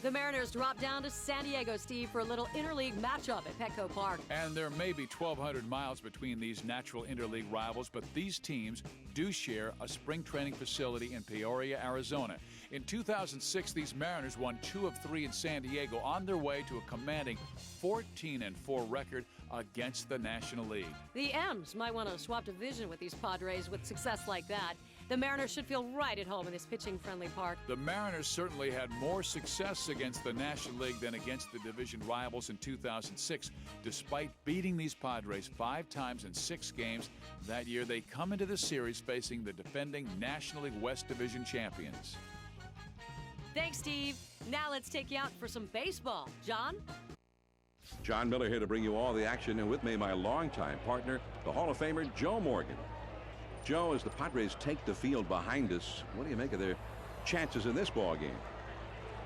The Mariners drop down to San Diego, Steve, for a little interleague matchup at Petco Park. And there may be 1,200 miles between these natural interleague rivals, but these teams do share a spring training facility in Peoria, Arizona. In 2006, these Mariners won 2 of 3 in San Diego on their way to a commanding 14-4 record against the National League. The M's might want to swap division with these Padres with success like that. The Mariners should feel right at home in this pitching-friendly park. The Mariners certainly had more success against the National League than against the division rivals in 2006. Despite beating these Padres 5 times in 6 games, that year they come into the series facing the defending National League West Division champions. Thanks, Steve. Now let's take you out for some baseball. John? John Miller here to bring you all the action, and with me my longtime partner, the Hall of Famer Joe Morgan. Joe, as the Padres take the field behind us, what do you make of their chances in this ball game?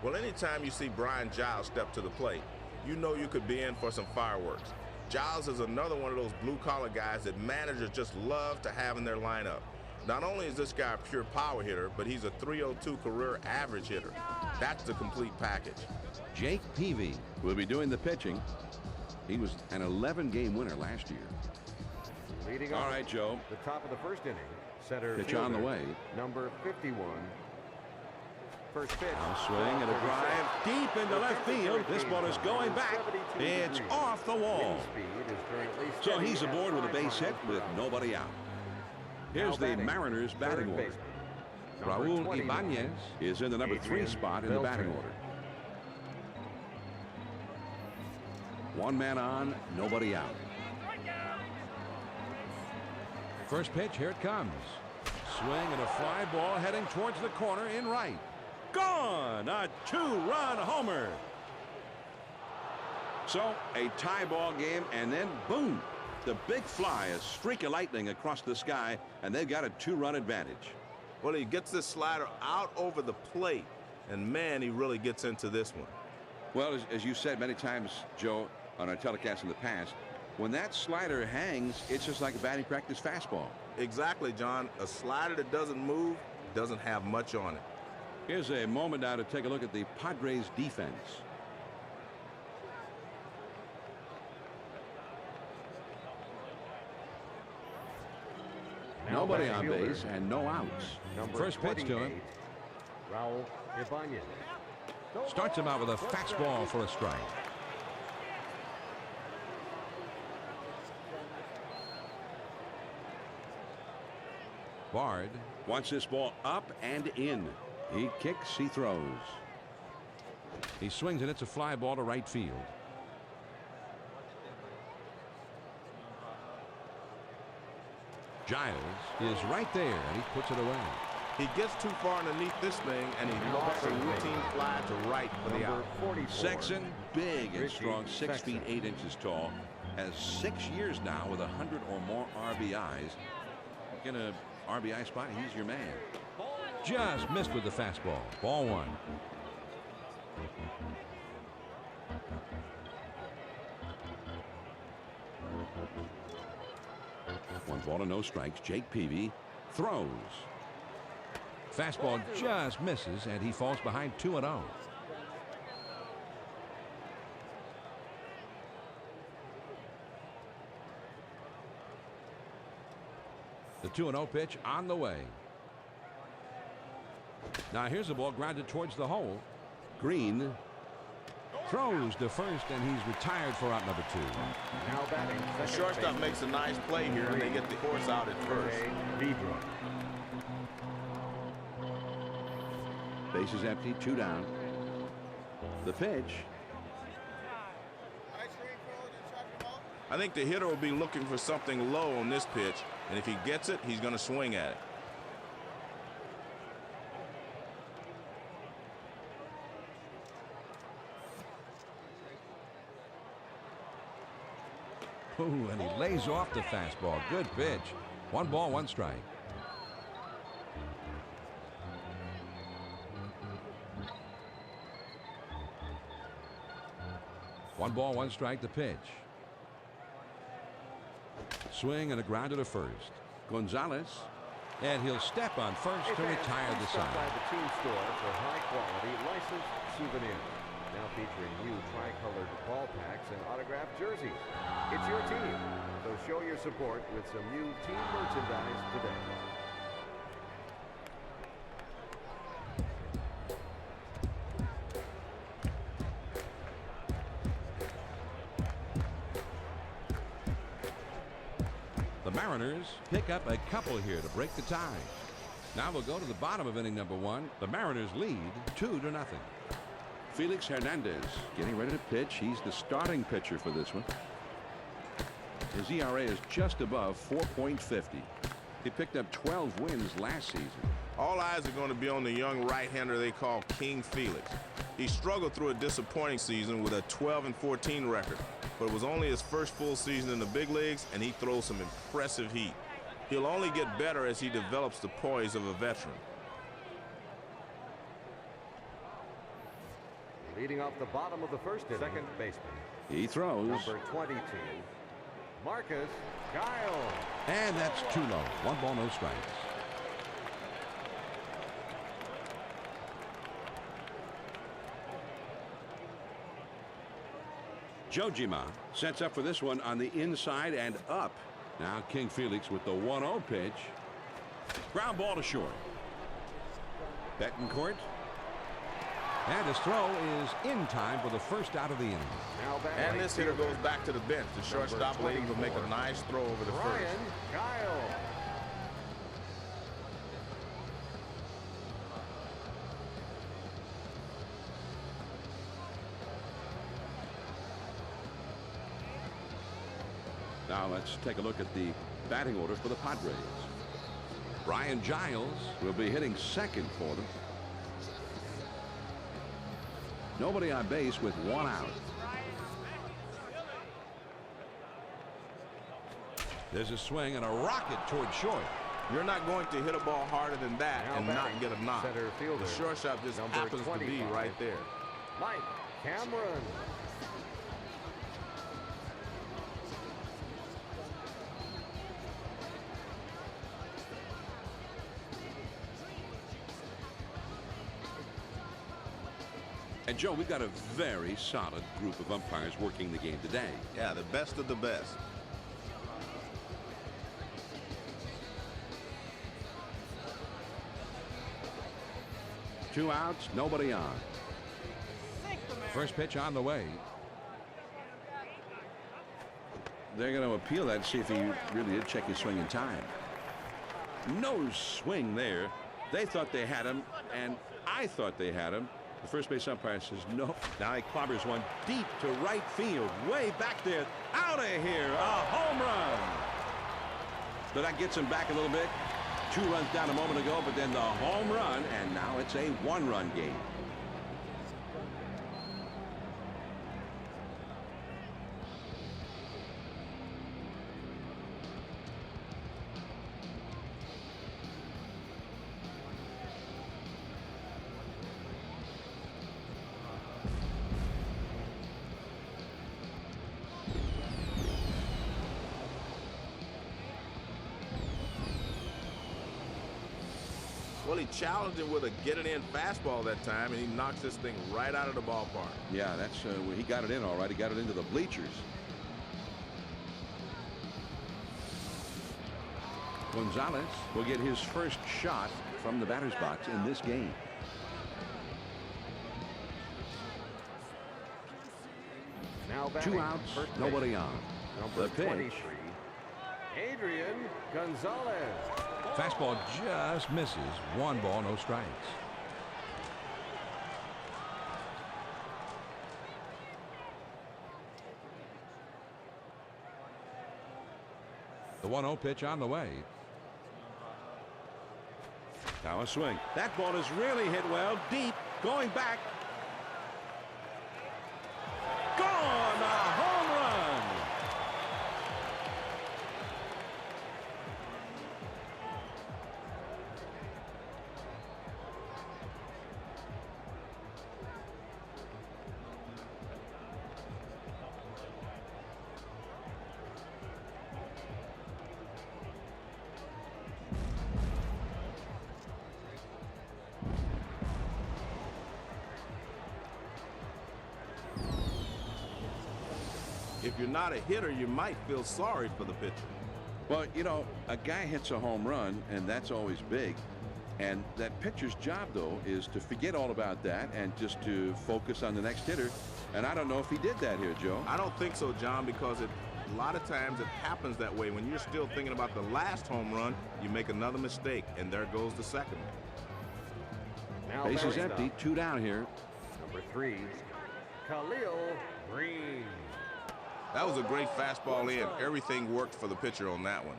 Well, anytime you see Brian Giles step to the plate, you know you could be in for some fireworks. Giles is another one of those blue-collar guys that managers just love to have in their lineup. Not only is this guy a pure power hitter, but he's a .302 career average hitter. That's the complete package. Jake Peavy will be doing the pitching. He was an 11-game winner last year. Leading all right, Joe. The top of the first inning. Center pitch fielder, on the way. Number 51. First pitch. Now swing and a drive deep into left field. This ball is going back. It's off the wall. So he's aboard with a base hit with nobody out. Here's the Mariners batting order. Raul Ibanez is in the number 3 spot in the batting order. 1 man on, nobody out. First pitch, here it comes. Swing and a fly ball heading towards the corner in right. Gone! A 2-run homer. So a tie ball game, and then boom! The big fly, a streak of lightning across the sky, and they've got a 2-run advantage. Well, he gets this slider out over the plate, and man, he really gets into this one. Well, as you said many times, Joe, on our telecast in the past, when that slider hangs, it's just like a batting practice fastball. Exactly, John. A slider that doesn't move doesn't have much on it. Here's a moment now to take a look at the Padres defense. Nobody on base and no outs. First pitch to him. Raul Ibanez. Starts him out with a fastball for a strike. Bard wants this ball up and in. He kicks, he throws. He swings and it's a fly ball to right field. Giles is right there and he puts it away. He gets too far underneath this thing and he lost a routine fly to right for the out. Sexton, big and strong, 6 feet 8 inches tall, has 6 years now with 100 or more RBIs. In a RBI spot, he's your man. Just missed with the fastball. Ball 1. One ball to no strikes. Jake Peavy throws. Fastball just misses, and he falls behind 2-0. The 2-0 pitch on the way. Now here's the ball grounded towards the hole. Green throws to first, and he's retired for out number 2. Now batting. The shortstop makes a nice play here, and they get the horse out at first. Base is empty, 2 down. The pitch. I think the hitter will be looking for something low on this pitch, and if he gets it, he's going to swing at it. Ooh, and he lays off the fastball. Good pitch. 1 ball, 1 strike. One ball, 1 strike, the pitch. Swing and a grounder to first. Gonzalez, and he'll step on first to retire the side. By the team store for high-quality licensed souvenirs. featuring new tri-colored ball packs and autographed jerseys. It's your team, so show your support with some new team merchandise today. The Mariners pick up a couple here to break the tie. Now we'll go to the bottom of inning number 1. The Mariners lead 2-0. Felix Hernandez getting ready to pitch. He's the starting pitcher for this one. His ERA is just above 4.50. He picked up 12 wins last season. All eyes are going to be on the young right-hander they call King Felix. He struggled through a disappointing season with a 12-14 record, but it was only his first full season in the big leagues, and he throws some impressive heat. He'll only get better as he develops the poise of a veteran. Leading off the bottom of the first inning, second baseman. He throws. Number 22, Marcus Giles. And that's too low. 1 ball, no strikes. Jojima sets up for this one on the inside and up. Now King Felix with the 1-0 pitch. Ground ball to short. Betancourt. And his throw is in time for the first out of the inning. And this hitter goes back to the bench. The shortstop will able to make a nice throw over the first. Kyle. Now let's take a look at the batting order for the Padres. Brian Giles will be hitting second for them. Nobody on base with 1 out. There's a swing and a rocket toward short. You're not going to hit a ball harder than that and not get a knock. Center fielder, the shortstop just happens to be right there. Mike Cameron. And Joe, we've got a very solid group of umpires working the game today. Yeah, the best of the best. Two outs, nobody on. First pitch on the way. They're going to appeal that and see if he really did check his swing in time. No swing there. They thought they had him, and I thought they had him. The first base umpire says no. Now he clobbers one deep to right field, way back there. Out of here, a home run. But that gets him back a little bit. 2 runs down a moment ago, but then the home run, and now it's a 1-run game. Well, he challenged him with a get-it-in fastball that time, and he knocks this thing right out of the ballpark. Yeah, that's he got it in all right. He got it into the bleachers. Gonzalez will get his first shot from the batter's box in this game. Now 2 outs, nobody on. Number The pitch. 23, Adrian Gonzalez. Fastball just misses. 1 ball, no strikes. The 1-0 pitch on the way. Now a swing. That ball is really hit well, deep, going back. Gone! A home run! If you're not a hitter, you might feel sorry for the pitcher. Well, you know, a guy hits a home run, and that's always big. And that pitcher's job, though, is to forget all about that and just to focus on the next hitter. And I don't know if he did that here, Joe. I don't think so, John, because a lot of times it happens that way. When you're still thinking about the last home run, you make another mistake, and there goes the second one. Now Base is batting empty, up, 2 down here. number 3, Khalil Green. That was a great fastball in. Everything worked for the pitcher on that one.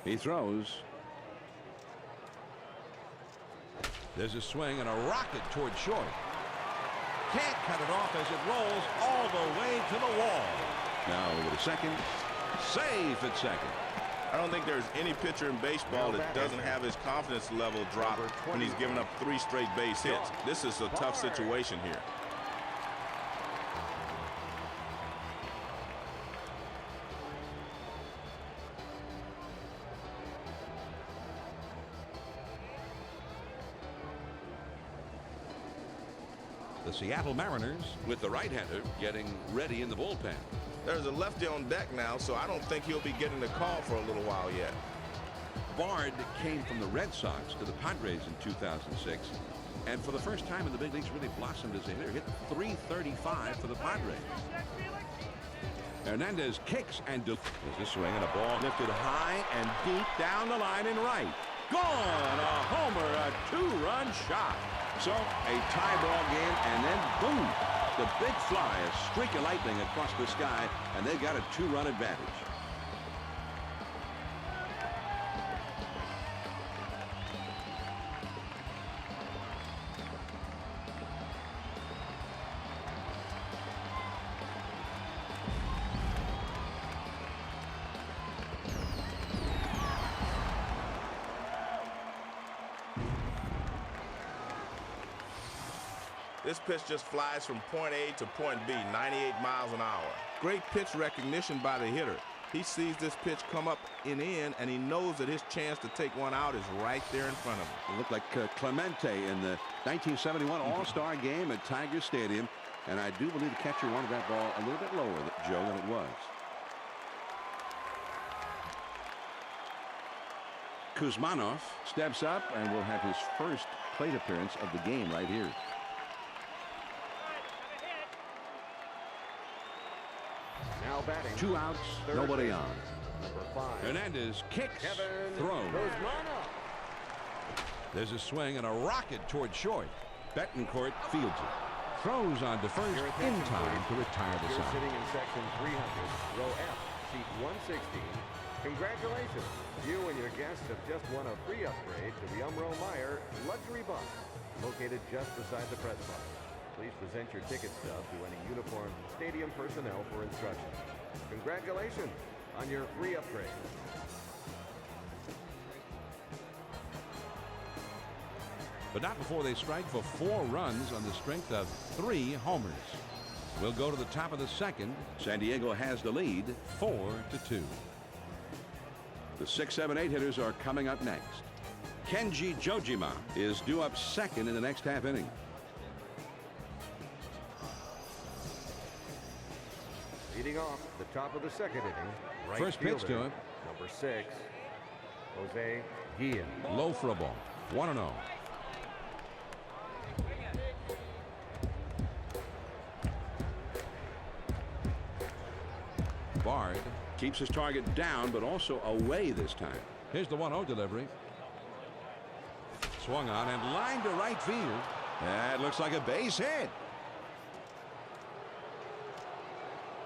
He throws. There's a swing and a rocket toward short. Can't cut it off as it rolls all the way to the wall. Now over to second. Safe at second. I don't think there's any pitcher in baseball that doesn't have his confidence level drop when he's given up 3 straight base hits. This is a tough situation here. The Seattle Mariners with the right-hander getting ready in the bullpen. There's a lefty on deck now, so I don't think he'll be getting the call for a little while yet. Bard came from the Red Sox to the Padres in 2006, and for the first time in the big leagues really blossomed as a hitter. Hit .335 for the Padres. Hernandez kicks and there's a swing and a ball lifted high and deep down the line in right. Gone! A homer, a 2-run shot. So a tie ball game, and then boom! The big fly, a streak of lightning across the sky, and they got a 2-run advantage. This pitch just flies from point A to point B, 98 miles an hour. Great pitch recognition by the hitter. He sees this pitch come up and in, and he knows that his chance to take one out is right there in front of him. It looked like Clemente in the 1971 All-Star game at Tiger Stadium, and I do believe the catcher wanted that ball a little bit lower, Joe, than it was. Kuzmanov steps up and will have his first plate appearance of the game right here. Now batting. 2 outs, Third nobody baseman, on. number 5, Hernandez kicks, Kevin throws. Kuzmanov. There's a swing and a rocket toward short. Betancourt fields it. Throws on to first Your in attention, time please. to retire the You're side. sitting in section 300, row F, seat 116. Congratulations. You and your guests have just won a free upgrade to the Meyer Luxury Bus, located just beside the press box. Please present your ticket stub to any uniformed stadium personnel for instructions. Congratulations on your free upgrade. But not before they strike for 4 runs on the strength of 3 homers. We'll go to the top of the second. San Diego has the lead, 4-2. The 6, 7, 8 hitters are coming up next. Kenji Jojima is due up second in the next half inning. Leading off the top of the second inning, right First pitch fielder, to him. number 6, Jose Guillen. Low for a ball. 1-0. Bard keeps his target down, but also away this time. Here's the 1-0 delivery. Swung on and lined to right field. That looks like a base hit.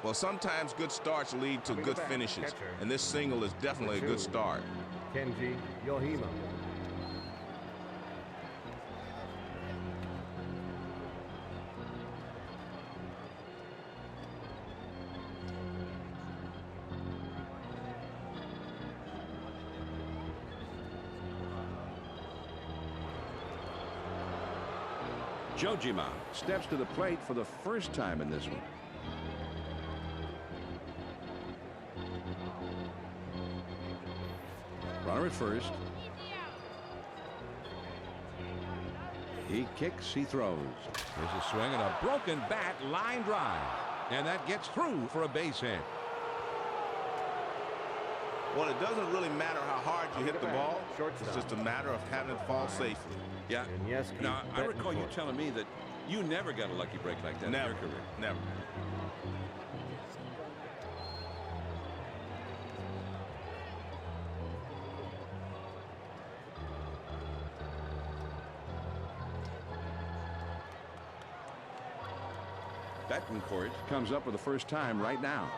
Well, sometimes good starts lead to Coming good back, finishes, catcher. and this single is definitely a good start. Kenji Yohima. Jojima steps to the plate for the first time in this one. Runner at first. He kicks, he throws. There's a swing and a broken bat, line drive. And that gets through for a base hit. Well, it doesn't really matter how hard you hit the ball. It's just a matter of having it fall safely. Yeah. And yes, now, I recall you telling me that you never got a lucky break like that in your career. Never. Betancourt comes up for the first time right now.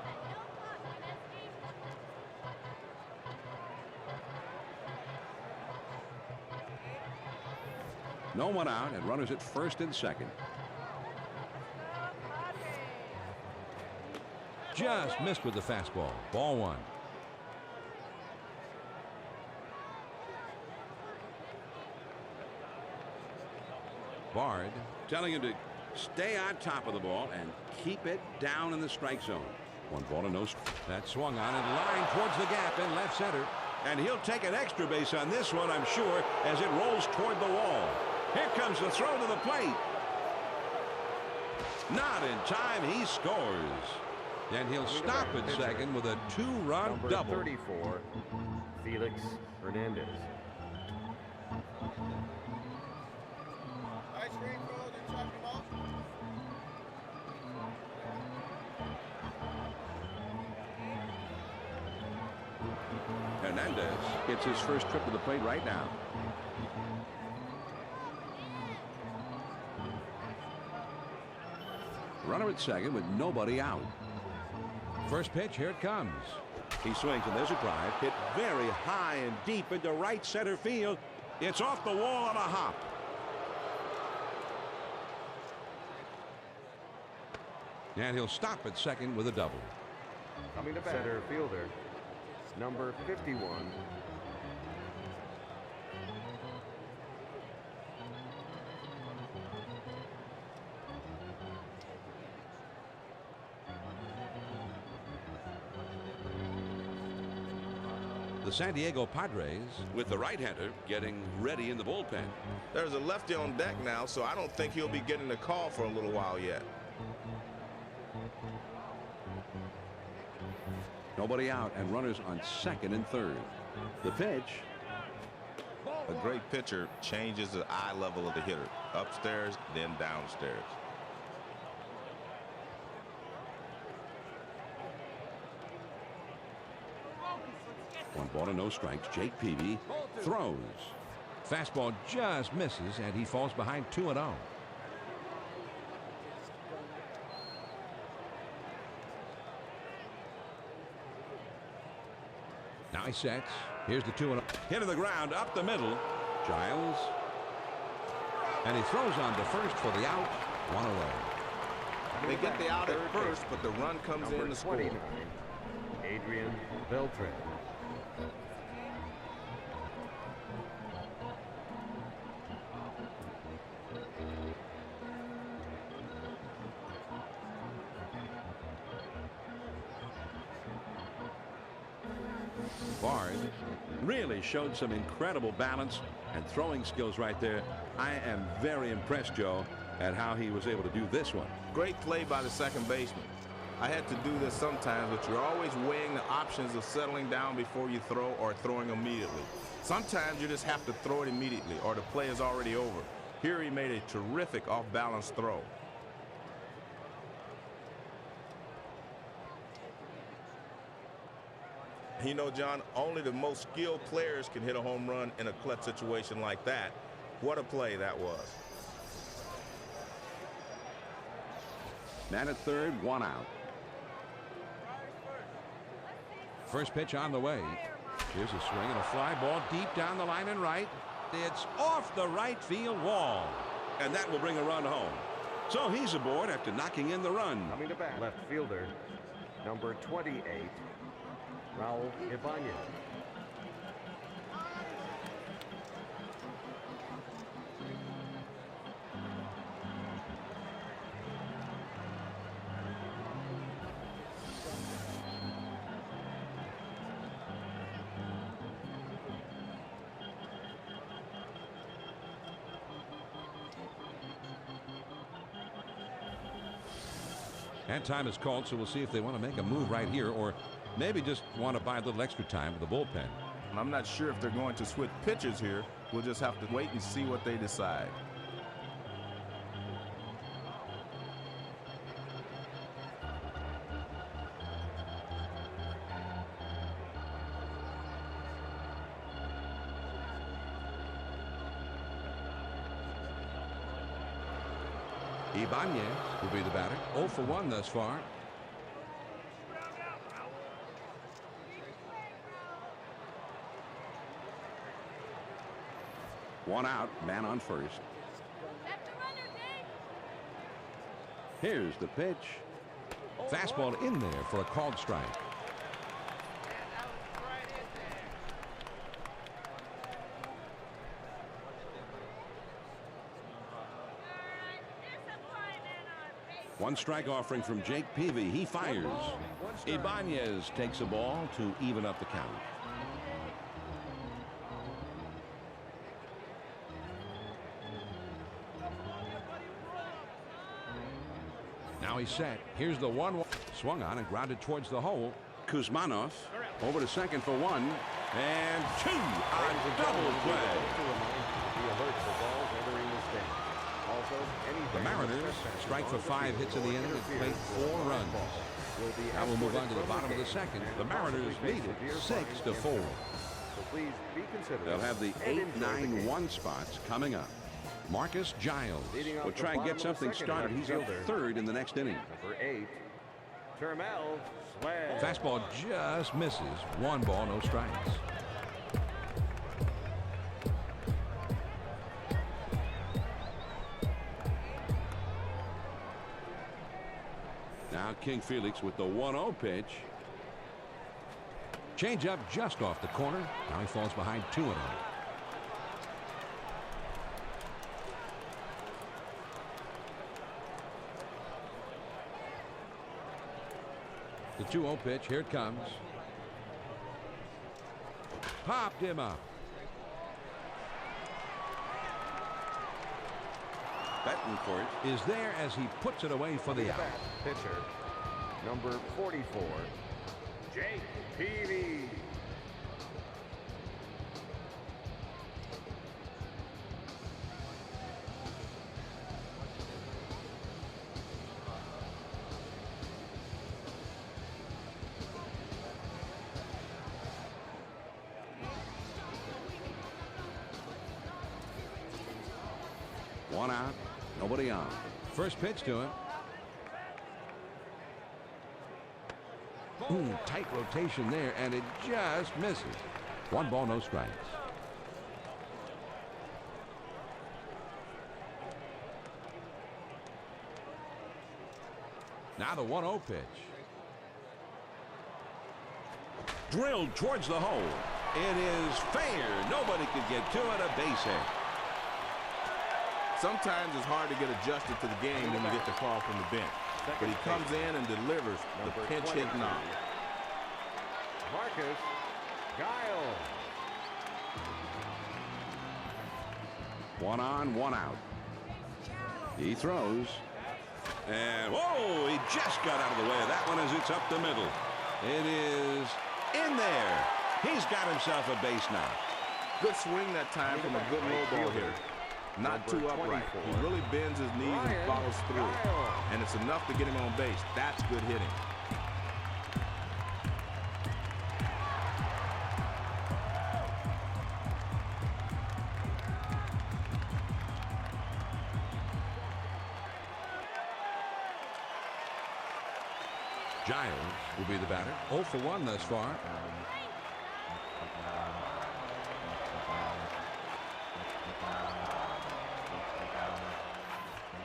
No one out and runners at first and second. Just missed with the fastball. Ball one. Bard telling him to stay on top of the ball and keep it down in the strike zone. 1 ball to no strike. That swung on and line towards the gap in left center. And he'll take an extra base on this one, I'm sure, as it rolls toward the wall. Here comes the throw to the plate. Not in time. He scores. And he'll stop at second with a 2-run double. 34, Felix Hernandez. Hernandez gets his first trip to the plate right now. Runner at second with nobody out. First pitch, here it comes. He swings and there's a drive hit very high and deep into right center field. It's off the wall on a hop. And he'll stop at second with a double. Coming to bat, center fielder, number 51. The San Diego Padres with the right-hander getting ready in the bullpen. There's a lefty on deck now, so I don't think he'll be getting the call for a little while yet. Nobody out and runners on second and third. The pitch. A great pitcher changes the eye level of the hitter. Upstairs, then downstairs. One ball to no strikes. Jake Peavy throws. Fastball just misses and he falls behind 2-0. Now he sets. Here's the 2-0. Hit to the ground up the middle. Giles. And he throws on to first for the out. 1 away. They get the out at first, but the run comes in to score. Adrian Beltran. Bard really showed some incredible balance and throwing skills right there. I am very impressed, Joe, at how he was able to do this one. Great play by the second baseman. I had to do this sometimes, but you're always weighing the options of settling down before you throw or throwing immediately. Sometimes you just have to throw it immediately or the play is already over. Here he made a terrific off-balance throw. You know, John, only the most skilled players can hit a home run in a clutch situation like that. What a play that was. Man at third, 1 out. First pitch on the way. Here's a swing and a fly ball deep down the line and right. It's off the right field wall. And that will bring a run home. So he's aboard after knocking in the run. Coming to bat, left fielder, number 28. Raul Ibanez. And time is called, so we'll see if they want to make a move right here or maybe just want to buy a little extra time with the bullpen. I'm not sure if they're going to switch pitchers here. We'll just have to wait and see what they decide. Ibanez will be the batter. 0 for 1 thus far. One out, man on first. Here's the pitch. Fastball in there for a called strike. One strike offering from Jake Peavy. He fires. Ibanez takes a ball to even up the count. Now he's set. Here's the 1-1. Swung on and grounded towards the hole. Kuzmanov over to second for 1 and 2 on double play. The Mariners strike for 5 hits in the inning and play 4 runs. Now we'll move on to the bottom of the second. The Mariners lead it 6-4. They'll have the 8-9-1 spots coming up. Marcus Giles will try and get something started. He's up third in the next inning. Number 8, Termel Swag. Fastball just misses. 1 ball, no strikes. Now King Felix with the 1-0 pitch. Change up just off the corner. Now he falls behind 2-0. The 2-0 pitch. Here it comes. Popped him up. Betancourt is there as he puts it away for the out. Pitcher, number 44, Jake Peavy. One out, nobody on. First pitch to him. Tight rotation there, and it just misses. 1 ball, no strikes. Now the 1-0 pitch. Drilled towards the hole. It is fair. Nobody could get to it. A base hit. Sometimes it's hard to get adjusted to the game when you get the call from the bench. But he comes in and delivers the pinch hit knock. Marcus Giles. 1 on, 1 out. He throws. And, whoa, he just got out of the way of that one as it's up the middle. It is in there. He's got himself a base knock. Good swing that time from a good low ball hitter. Not too upright. He really bends his knees and follows through. And it's enough to get him on base. That's good hitting. Giles will be the batter. 0 for 1 thus far.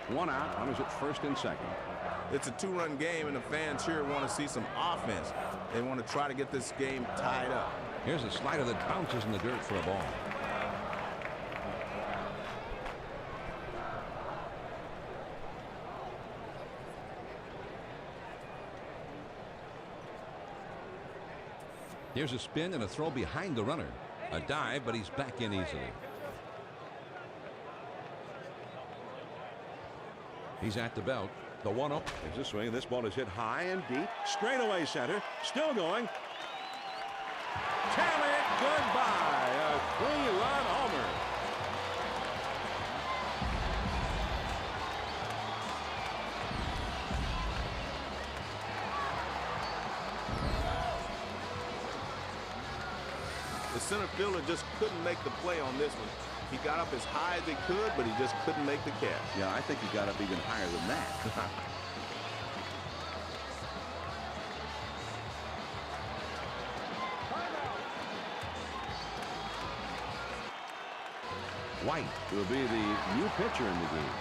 One out. Runners at first and second. It's a 2-run game, and the fans here want to see some offense. They want to try to get this game tied up. Here's a slider that bounces in the dirt for a ball. Here's a spin and a throw behind the runner. A dive, but he's back in easily. He's at the belt. The 1-0. There's a swing. This ball is hit high and deep. Straightaway center. Still going. Tell it goodbye. A 3-run homer. The center fielder just couldn't make the play on this one. He got up as high as he could, but he just couldn't make the catch. Yeah, I think he got up even higher than that. White will be the new pitcher in the game.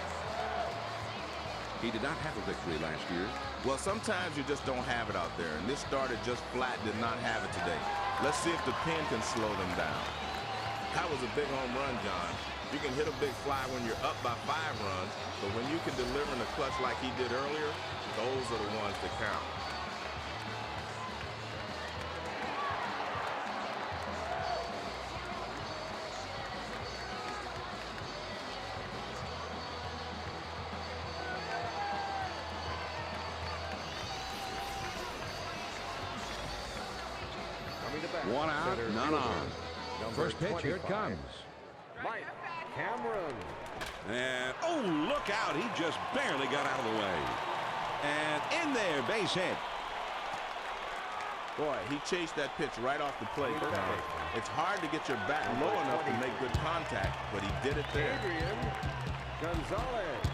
He did not have a victory last year. Well, sometimes you just don't have it out there, and this starter just flat did not have it today. Let's see if the pen can slow them down. That was a big home run, John. You can hit a big fly when you're up by 5 runs, but when you can deliver in the clutch like he did earlier, those are the ones that count. One out, none on. First pitch, here it comes. Mike Cameron. And, oh, look out. He just barely got out of the way. And in there, base hit. Boy, he chased that pitch right off the plate. It's hard to get your bat low enough to make good contact, but he did it there. Adrian Gonzalez.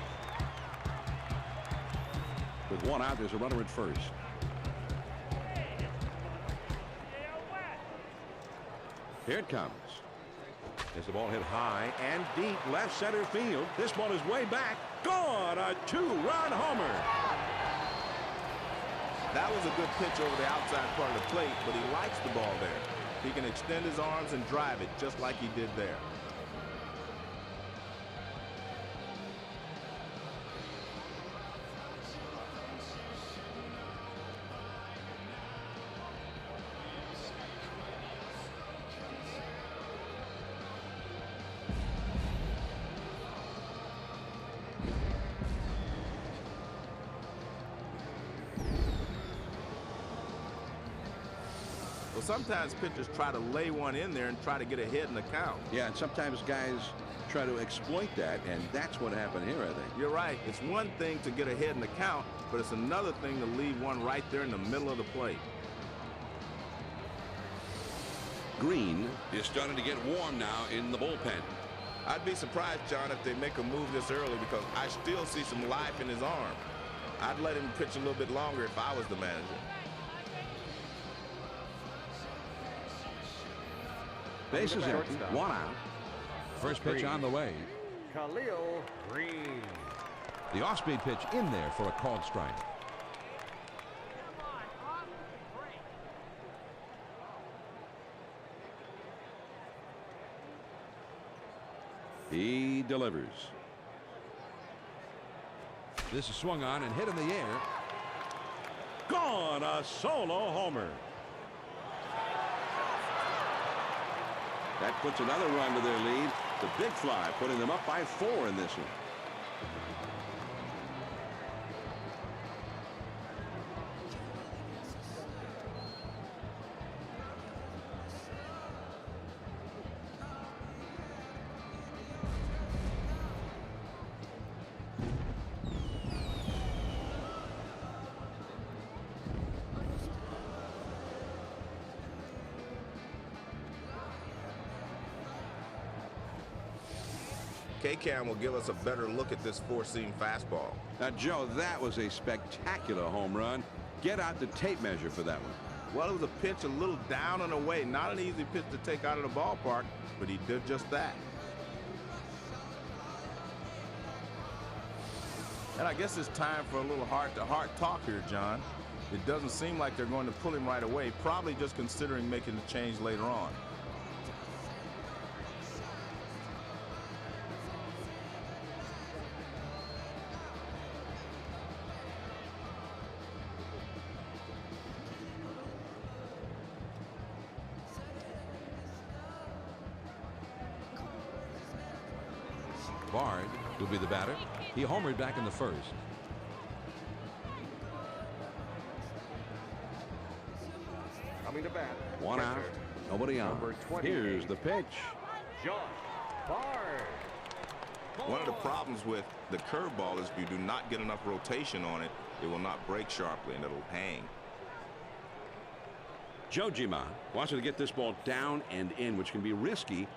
With one out, there's a runner at first. Here it comes. As the ball hit high and deep left center field. This ball is way back. Gone. A 2-run homer. That was a good pitch over the outside part of the plate, but he likes the ball there. He can extend his arms and drive it just like he did there. Sometimes pitchers try to lay one in there and try to get ahead in the count. Yeah, and sometimes guys try to exploit that, and that's what happened here, I think. You're right. It's one thing to get ahead in the count, but it's another thing to leave one right there in the middle of the plate. Green is starting to get warm now in the bullpen. I'd be surprised, John, if they make a move this early because I still see some life in his arm. I'd let him pitch a little bit longer if I was the manager. Base is empty. One out. First pitch on the way. Khalil Green. The off-speed pitch in there for a called strike. He delivers. This is swung on and hit in the air. Gone. A solo homer. That puts another run to their lead. The big fly putting them up by 4 in this one. K-Cam will give us a better look at this 4-seam fastball. Now, Joe, that was a spectacular home run. Get out the tape measure for that one. Well, it was a pitch a little down and away. Not an easy pitch to take out of the ballpark, but he did just that. And I guess it's time for a little heart-to-heart talk here, John. It doesn't seem like they're going to pull him right away, probably just considering making the change later on. Bard will be the batter. He homered back in the first. Coming to bat. One out, nobody on. Number 28. Here's the pitch. Josh Bard. One of the problems with the curveball is if you do not get enough rotation on it, it will not break sharply and it'll hang. Jojima wants to get this ball down and in, which can be risky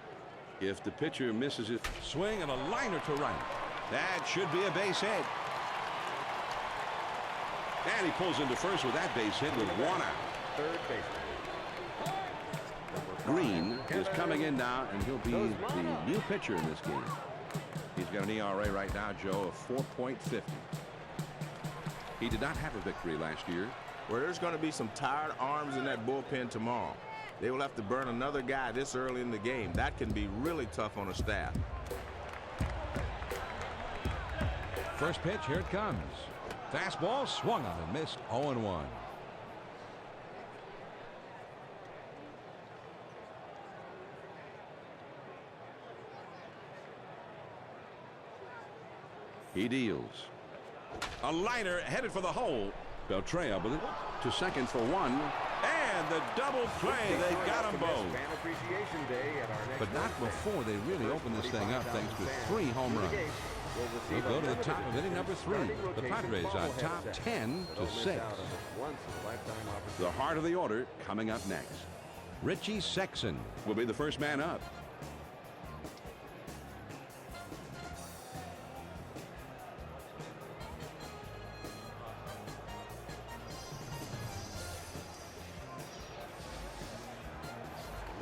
if the pitcher misses his swing, and a liner to right. That should be a base hit. And he pulls into first with that base hit with one out. Third baseman. Green is coming in now, and he'll be the new pitcher in this game. He's got an ERA right now, Joe, of 4.50. He did not have a victory last year. Well, there's going to be some tired arms in that bullpen tomorrow. They will have to burn another guy this early in the game. That can be really tough on a staff. First pitch, here it comes. Fastball swung on and missed. 0-1. He deals. A liner headed for the hole. Beltrea with it to second for one. And the double play. They got them both. Fan Appreciation Day at our next But not before they really open this thing up, thanks to 3 home runs. We'll go to the top of inning number 3. The Padres on top 10-6. The heart of the order coming up next. Richie Sexson will be the first man up.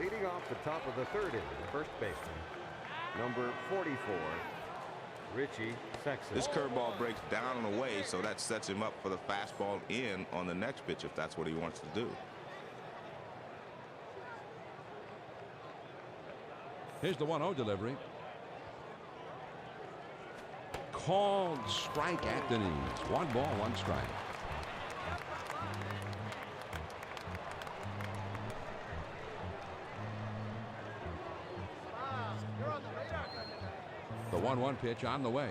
Leading off the top of the third inning, first baseman, number 44, Richie Sexson. This curveball breaks down and away, so that sets him up for the fastball in on the next pitch if that's what he wants to do. Here's the 1-0 delivery. Called strike at the knees. 1 ball, 1 strike. The 1-1 pitch on the way.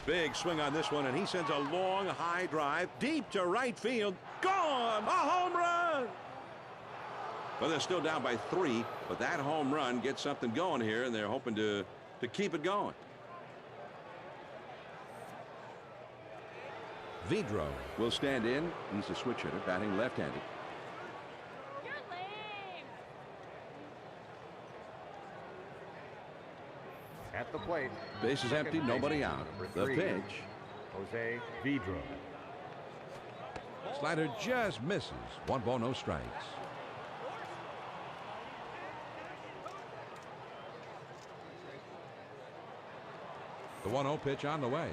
Big swing on this one, and he sends a long, high drive deep to right field. Gone! A home run! Well, they're still down by 3, but that home run gets something going here, and they're hoping to keep it going. Vidro will stand in. He's a switch hitter, batting left-handed. At the plate. Base is empty, nobody out. The pitch. Jose Vidro. Slider just misses. 1 ball, no strikes. The 1-0 pitch on the way.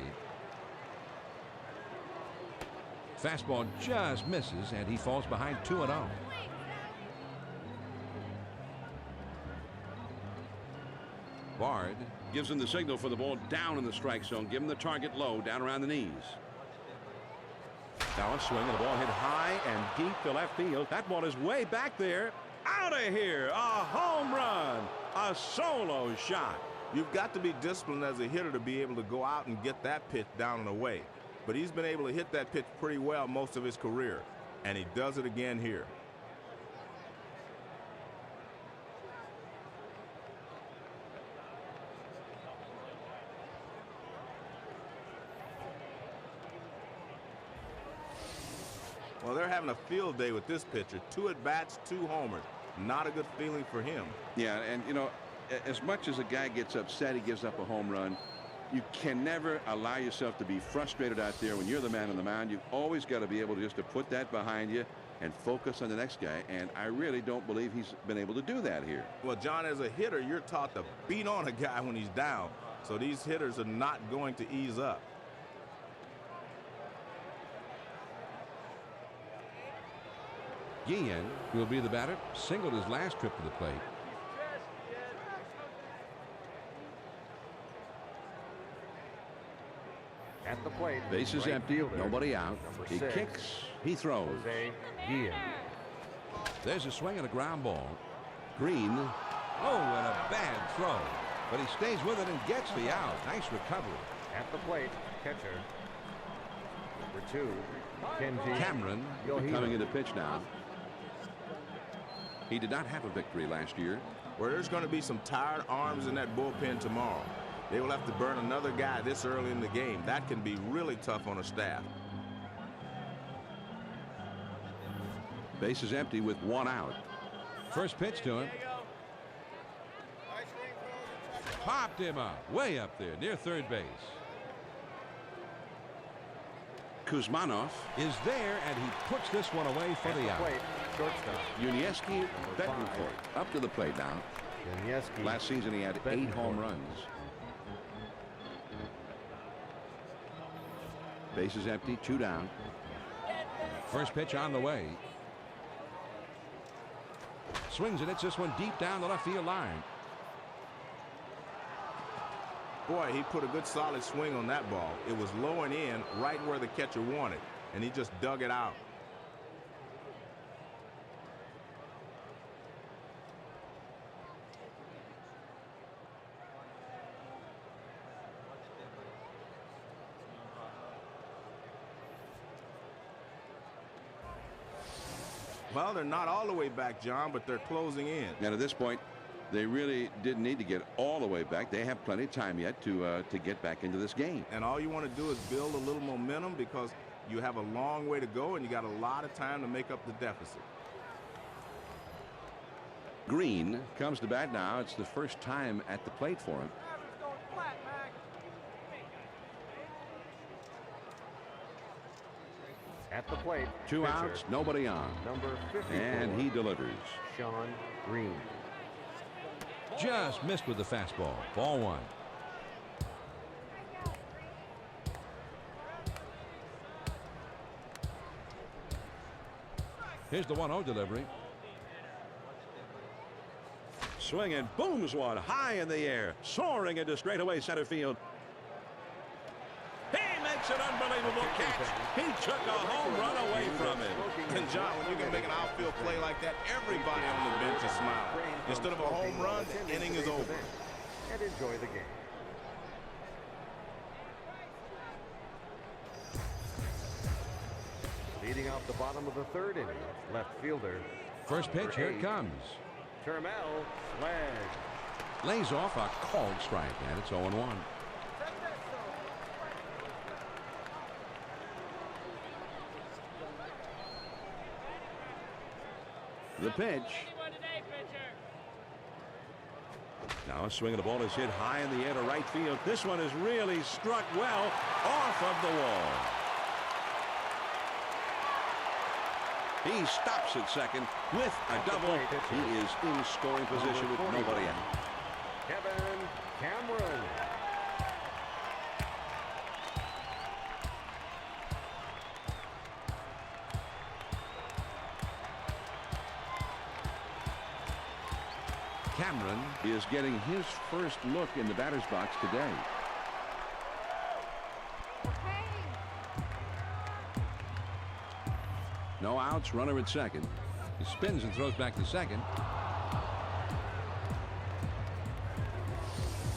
Fastball just misses, and he falls behind 2-0. Bard gives him the signal for the ball down in the strike zone. Give him the target low, down around the knees. Now a swing, and the ball hit high and deep to left field. That ball is way back there. Out of here. A home run. A solo shot. You've got to be disciplined as a hitter to be able to go out and get that pitch down and away. But he's been able to hit that pitch pretty well most of his career, and he does it again here. Well, they're having a field day with this pitcher. 2 at-bats, 2 homers. Not a good feeling for him. Yeah, and, you know, as much as a guy gets upset, he gives up a home run, you can never allow yourself to be frustrated out there when you're the man on the mound. You've always got to be able to just to put that behind you and focus on the next guy, and I really don't believe he's been able to do that here. Well, John, as a hitter, you're taught to beat on a guy when he's down, so these hitters are not going to ease up. Guillen will be the batter. Singled his last trip to the plate. At the plate. Base is right empty. fielder, Nobody out. number He 6, kicks. He throws. Jose Guillen. There's a swing and a ground ball. Green. Oh, and a bad throw. But he stays with it and gets the out. Nice recovery. At the plate, catcher Number 2, Kenji. Cameron coming into pitch now. He did not have a victory last year. Well, there's going to be some tired arms in that bullpen tomorrow. They will have to burn another guy this early in the game. That can be really tough on a staff. Base is empty with 1 out. First pitch to him. Popped him up, way up there, near third base. Kuzmanov is there, and he puts this one away for the out. Shortstop. Yunieski Betancourt up to the plate now. Yunieski. Last season he had 8 home runs. Base is empty, 2 down. First pitch on the way. Swings and hits this one deep down the left field line. Boy, he put a good solid swing on that ball. It was low and in, right where the catcher wanted, and he just dug it out. Well, they're not all the way back, John, but they're closing in. And at this point, they really didn't need to get all the way back. They have plenty of time yet to get back into this game. And all you want to do is build a little momentum because you have a long way to go and you got a lot of time to make up the deficit. Green comes to bat now. It's the first time at the plate for him. At the plate. 2 pitcher. outs, nobody on. Number 54. And he delivers. Sean Green. Just missed with the fastball. Ball 1. Here's the 1-0 delivery. Swinging, booms one high in the air, soaring into straightaway center field. He makes an unbelievable catch. He took a home run away from him. And John, when you can make an outfield play like that, everybody on the bench is smiling. Instead of a home run, the inning is over. And enjoy the game. Leading off the bottom of the 3rd inning, left fielder. First pitch, here it comes. Termel Sledge. Lays off a called strike, and it's 0-1. The pitch. Now a swing of the ball is hit high in the air to right field. This one is really struck well off of the wall. He stops at second with a double. He is in scoring position with nobody out. Kevin Cameron. Cameron is getting his first look in the batter's box today. No outs, runner at second. He spins and throws back to second.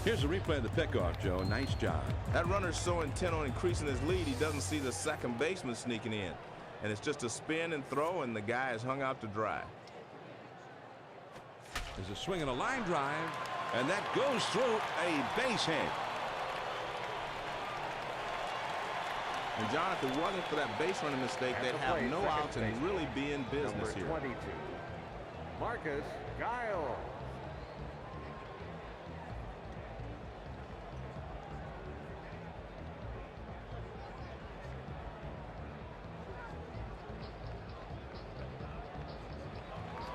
Here's a replay of the pickoff, Joe. Nice job. That runner's so intent on increasing his lead, he doesn't see the second baseman sneaking in. And it's just a spin and throw, and the guy is hung out to dry. There's a swing and a line drive, and that goes through a base hit. And John, if it wasn't for that base running mistake, they'd have no outs and really be in business here. Number 22, Marcus Giles.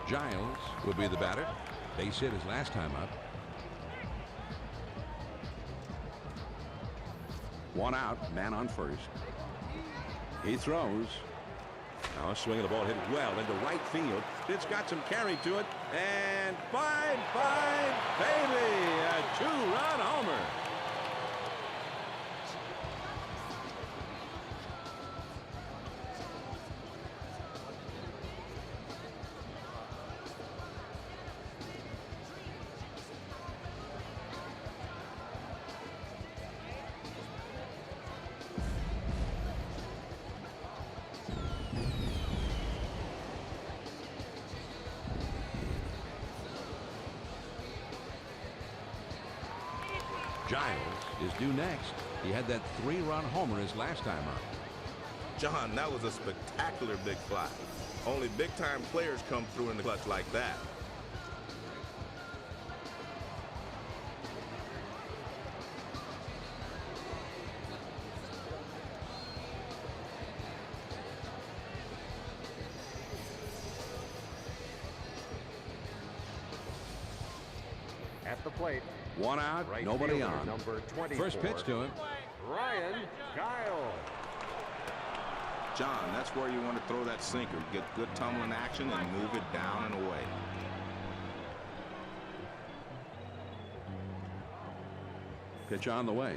Giles will be the batter. Base hit his last time up. 1 out, man on first. He throws. Now a swing of the ball hit well into right field. It's got some carry to it. And fine, baby! A 2-run homer. Giles is due next. He had that 3-run homer his last time out. John, that was a spectacular big fly. Only big-time players come through in the clutch like that. At the plate. 1 out, Right nobody fielder, on. number 24. First pitch to him. Ryan Giles. John, that's where you want to throw that sinker. Get good tumbling action and move it down and away. Pitch on the way.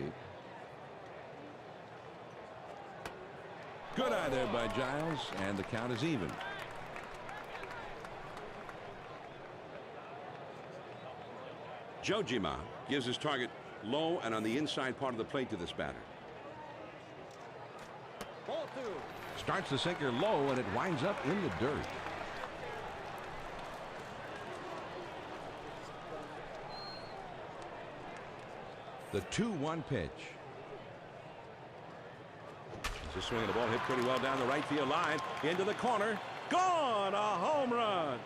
Good eye there by Giles, and the count is even. Jojima gives his target low and on the inside part of the plate to this batter. Ball 2. Starts the sinker low, and it winds up in the dirt. The 2-1 pitch. Just swinging the ball, hit pretty well down the right field line, into the corner. Gone! A home run!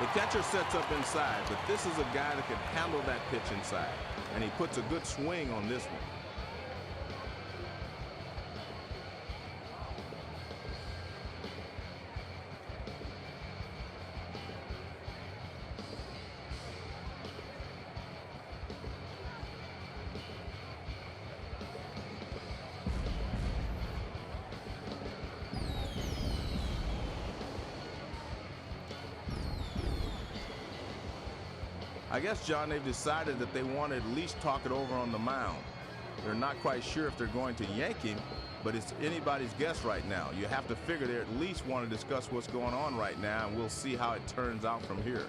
The catcher sets up inside, but this is a guy that can handle that pitch inside, and he puts a good swing on this one. I guess, John, they've decided that they want to at least talk it over on the mound. They're not quite sure if they're going to yank him, but it's anybody's guess right now. You have to figure they at least want to discuss what's going on right now, and we'll see how it turns out from here.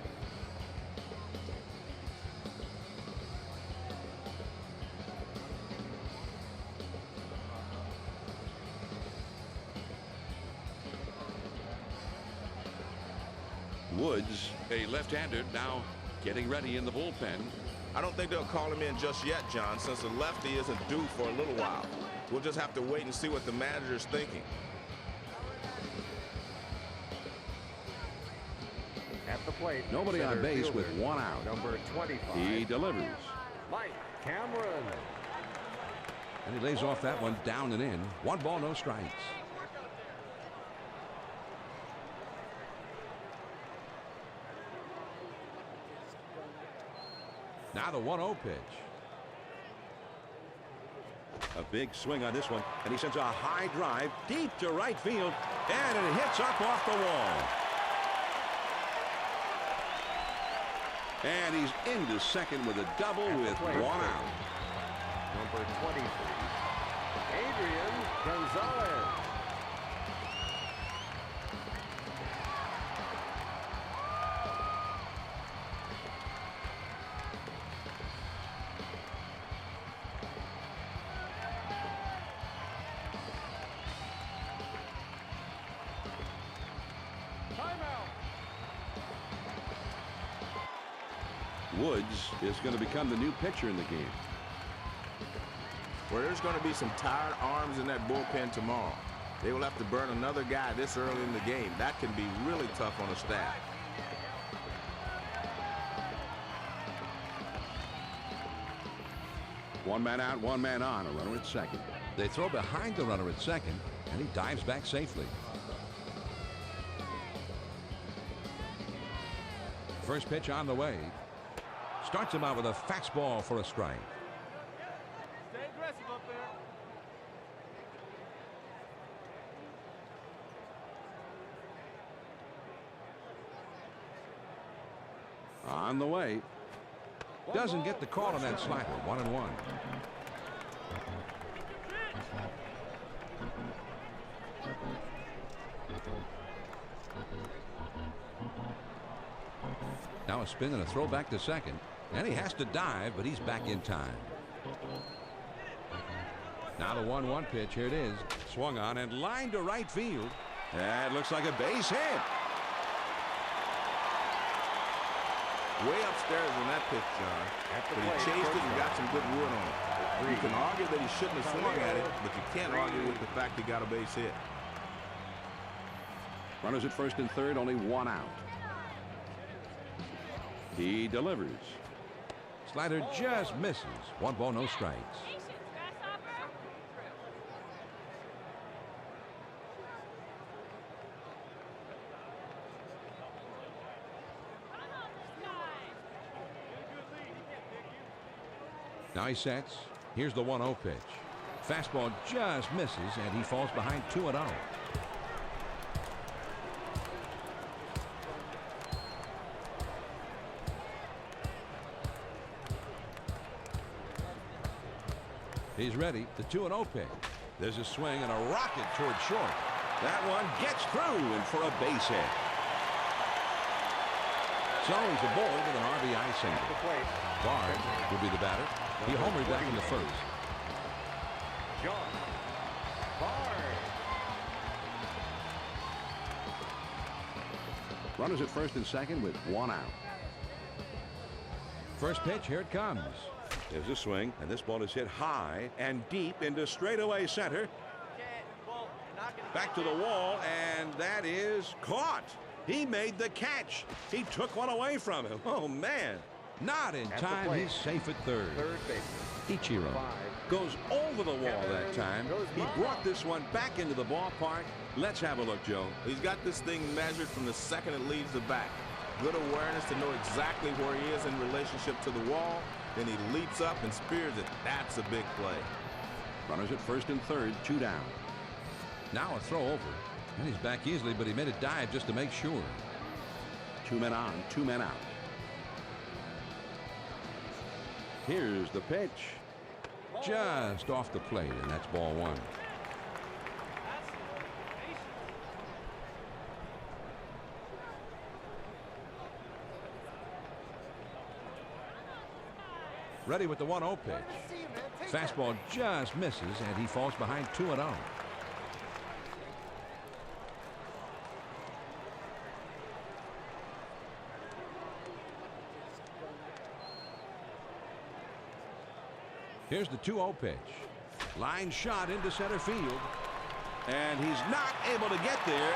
Woods, a left-hander, now getting ready in the bullpen. I don't think they'll call him in just yet, John, since the lefty isn't due for a little while. We'll just have to wait and see what the manager's thinking. At the plate. Nobody on center base fielder, with 1 out. Number 25. He delivers. Mike Cameron. And he lays off that one down and in. 1 ball, no strikes. Now the 1-0 pitch. A big swing on this one, and he sends a high drive deep to right field, and it hits up off the wall. And he's into second with a double with 1 out. Number 23. Adrian Gonzalez. Woods is going to become the new pitcher in the game. Well, there's going to be some tired arms in that bullpen tomorrow. They will have to burn another guy this early in the game. That can be really tough on a staff. One man out, 1 man on, a runner at second. They throw behind the runner at second, and he dives back safely. First pitch on the way. Starts him out with a fastball for a strike. Stay aggressive up there. On the way. Doesn't get the call on that slider. 1-1. Now a spin and a throw back to second. And he has to dive, but he's back in time. Now the 1-1 pitch. Here it is. Swung on and lined to right field. That looks like a base hit. Way upstairs on that pitch, John. At the But he plate, chased it and shortstop. got some good wood on it. You can argue that he shouldn't have swung at it, but you can't argue with the fact he got a base hit. Runners at first and third, only one out. He delivers. Slider just misses. 1 ball, no strikes. Now he sets. Here's the 1-0 pitch. Fastball just misses, and he falls behind 2-0. He's ready. The 2-0 pitch. There's a swing and a rocket toward short. That one gets through and for a base hit. So he's aboard with an RBI single. The plate. Barnes will be the batter. He homered back in the first. John Barnes. Runners at first and second with 1 out. First pitch, here it comes. There's a swing, and this ball is hit high and deep into straightaway center. Back to the wall, and that is caught. He made the catch. He took one away from him. Oh, man. Not in time. He's safe at third. Third baseman. Ichiro goes over the wall that time. He brought this one back into the ballpark. Let's have a look, Joe. He's got this thing measured from the second it leaves the back. Good awareness to know exactly where he is in relationship to the wall. Then he leaps up and spears it. That's a big play. Runners at first and third, 2 down. Now a throw over. And he's back easily, but he made a dive just to make sure. 2 men on, 2 men out. Here's the pitch. Just off the plate, and that's ball 1. Ready with the 1-0 pitch. Fastball just misses, and he falls behind 2-0. Here's the 2-0 pitch. Line shot into center field. And he's not able to get there.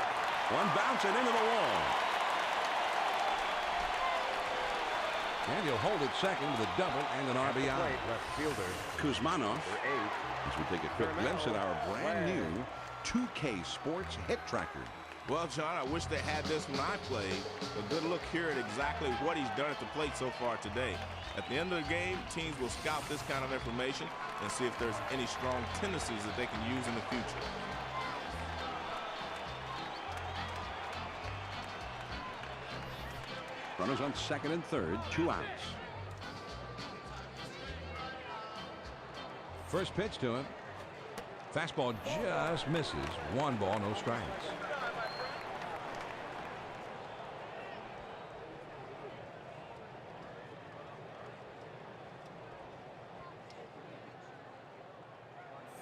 One bouncing into the wall. And he'll hold it second with a double and an RBI. Left fielder Kuzmanov. for 8. As we take a quick glimpse at our brand new 2K Sports Hit Tracker. Well, John, I wish they had this when I played. A good look here at exactly what he's done at the plate so far today. At the end of the game, teams will scout this kind of information and see if there's any strong tendencies that they can use in the future. Runners on second and third, 2 outs. First pitch to him. Fastball just misses. 1 ball, no strikes.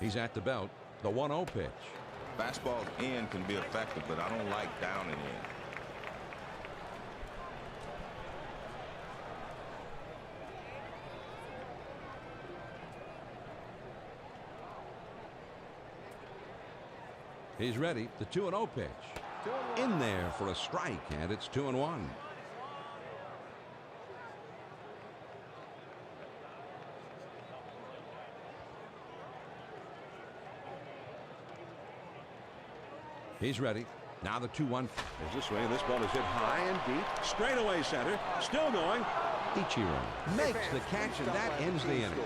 He's at the belt. The 1-0 pitch. Fastball in can be effective, but I don't like down and in. He's ready. The 2-0 pitch. In there for a strike, and it's 2-1. He's ready. Now the 2-1. There's this way. This ball is hit high and deep. Straightaway center. Still going. Ichiro makes the catch, and that ends the inning.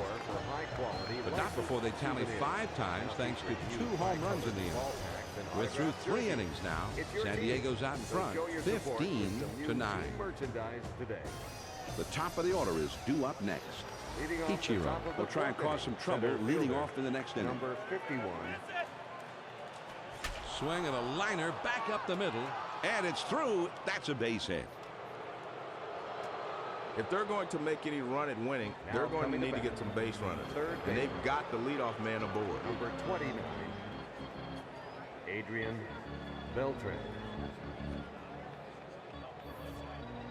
But not before they tally 5 times thanks to 2 home runs in the inning. We're through 3 innings now. San Diego's out in front, 15-9. The top of the order is due up next. Ichiro will try and cause some trouble leading off in the next inning. Number 51. Swing and a liner back up the middle, and it's through. That's a base hit. If they're going to make any run at winning, they're going to need to get some base runners. And they've got the leadoff man aboard. Number 29. Adrian Beltran.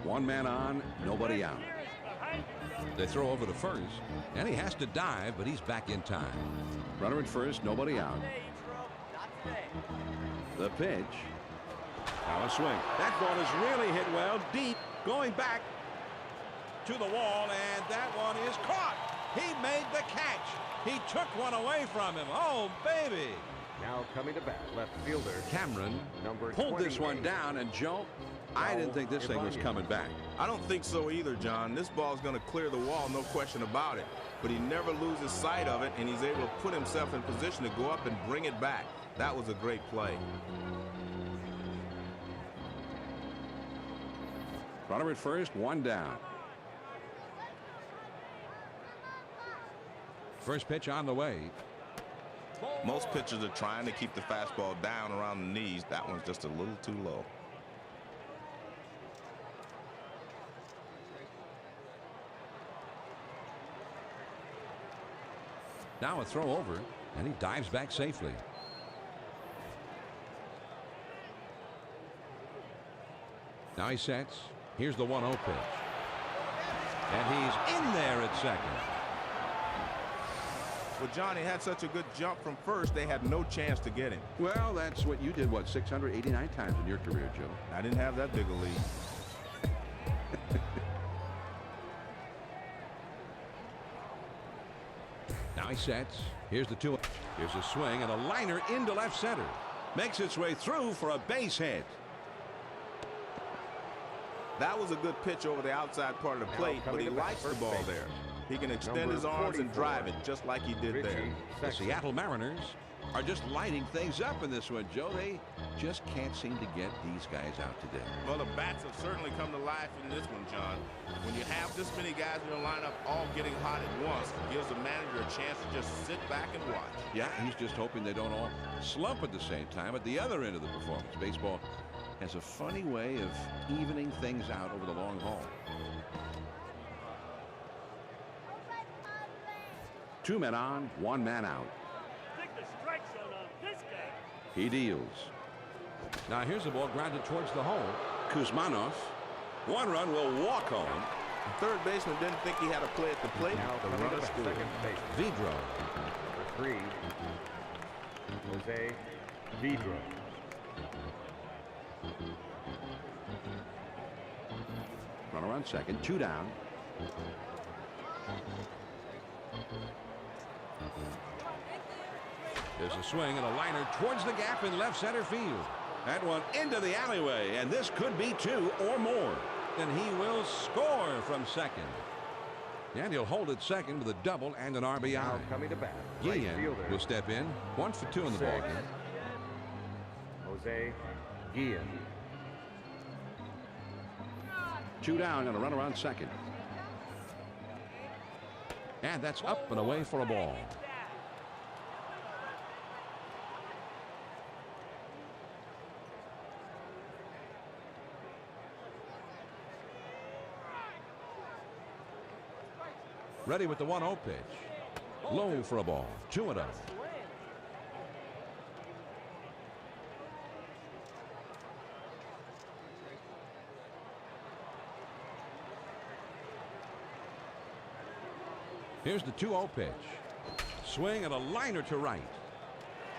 One man on, nobody out. They throw over to first, and he has to dive, but he's back in time. Runner at first, nobody out. The pitch. Now a swing. That ball is really hit well, deep, going back to the wall, and that one is caught. He made the catch. He took one away from him. Oh, baby. Now coming to bat, left fielder Cameron number pulled this 28. one down, and Joe, I didn't think this thing was coming back. I don't think so either, John. This ball's going to clear the wall, no question about it. But he never loses sight of it, and he's able to put himself in position to go up and bring it back. That was a great play. Runner at first, one down. First pitch on the way. Most pitchers are trying to keep the fastball down around the knees. That one's just a little too low. Now a throw over, and he dives back safely. Now he sets. Here's the 1-0 pitch. And he's in there at second. Well, Johnny had such a good jump from first, they had no chance to get him. Well, that's what you did, what, 689 times in your career, Joe? I didn't have that big a lead. Now he sets. Here's the 2. Here's a swing and a liner into left center. Makes its way through for a base hit. That was a good pitch over the outside part of the plate, but he likes the ball there. He can extend his arms and drive it just like he did there. The Seattle Mariners are just lighting things up in this one, Joe. They just can't seem to get these guys out today. Well, the bats have certainly come to life in this one, John. When you have this many guys in your lineup all getting hot at once, it gives the manager a chance to just sit back and watch. Yeah, he's just hoping they don't all slump at the same time at the other end of the performance. Baseball has a funny way of evening things out over the long haul. 2 men on, 1 man out. Take the strike zone on this guy. He deals. Now here's the ball grounded towards the hole. Kuzmanov. 1 run will walk home. The third baseman didn't think he had a play at the plate. Now The coming runner to scored. second base. Vidro. Number 3, Jose Vidro. Runner on second, 2 down. There's a swing and a liner towards the gap in left center field. That one into the alleyway, and this could be 2 or more. And he will score from second. And he'll hold at second with a double and an RBI. Now coming to bat, right Guillen fielder will step in. 1 for 2 in the ball game. Jose Guillen. 2 down and a runner on second. And that's up and away for a ball. Ready with the 1-0 pitch. Low for a ball. 2-0. Here's the 2-0 pitch. Swing and a liner to right.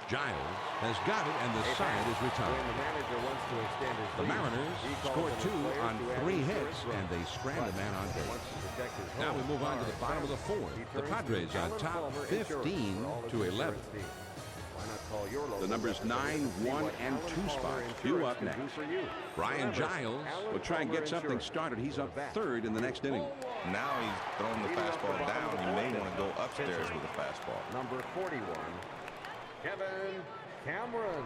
Giles has got it, and the side is When retired. the manager wants to extend his The lead, Mariners he calls scored on 2 his players on to add 3 insurance hits, and runs. they stranded a man on He base. wants to protect his Now we home. move on to the bottom of the 4th. He The turns Padres to on Alan top, Palmer 15 Insurance for all of to his 11. insurance needs. Why not call your local The numbers 9, representative to see 1, what and Alan 2 Palmer spots. Insurance Due up can do next. for you. Brian Remember, Giles Alan will try and get Palmer something Insurance. started. He's up Go back. 3rd in the next inning. Now he's throwing the fastball down. He may want to go upstairs with the fastball. Number 41, Kevin Cameron.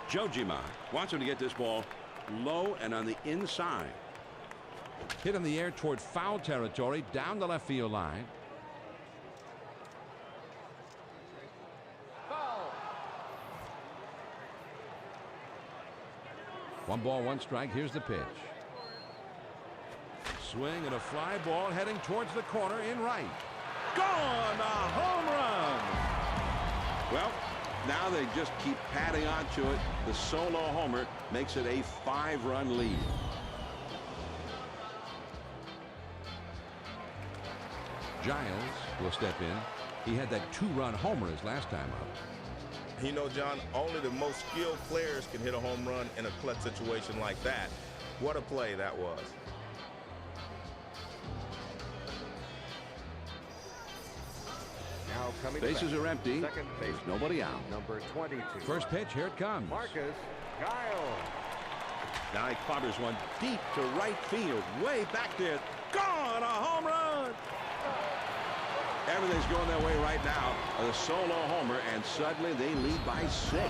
Joe Gima wants him to get this ball low and on the inside. Hit in the air toward foul territory down the left field line. One ball, 1 strike. Here's the pitch. Swing and a fly ball heading towards the corner in right. Gone! A home run! Well, now they just keep padding onto it. The solo homer makes it a 5-run lead. Giles will step in. He had that 2-run homer his last time up. You know, John, only the most skilled players can hit a home run in a clutch situation like that. What a play that was. Now coming Bases are empty. Second base. There's nobody out. Number 22. First pitch, here it comes. Marcus Giles. Now he clobbers one deep to right field, way back there. Gone, a home run! Everything's going their way right now. A solo homer, and suddenly they lead by 6.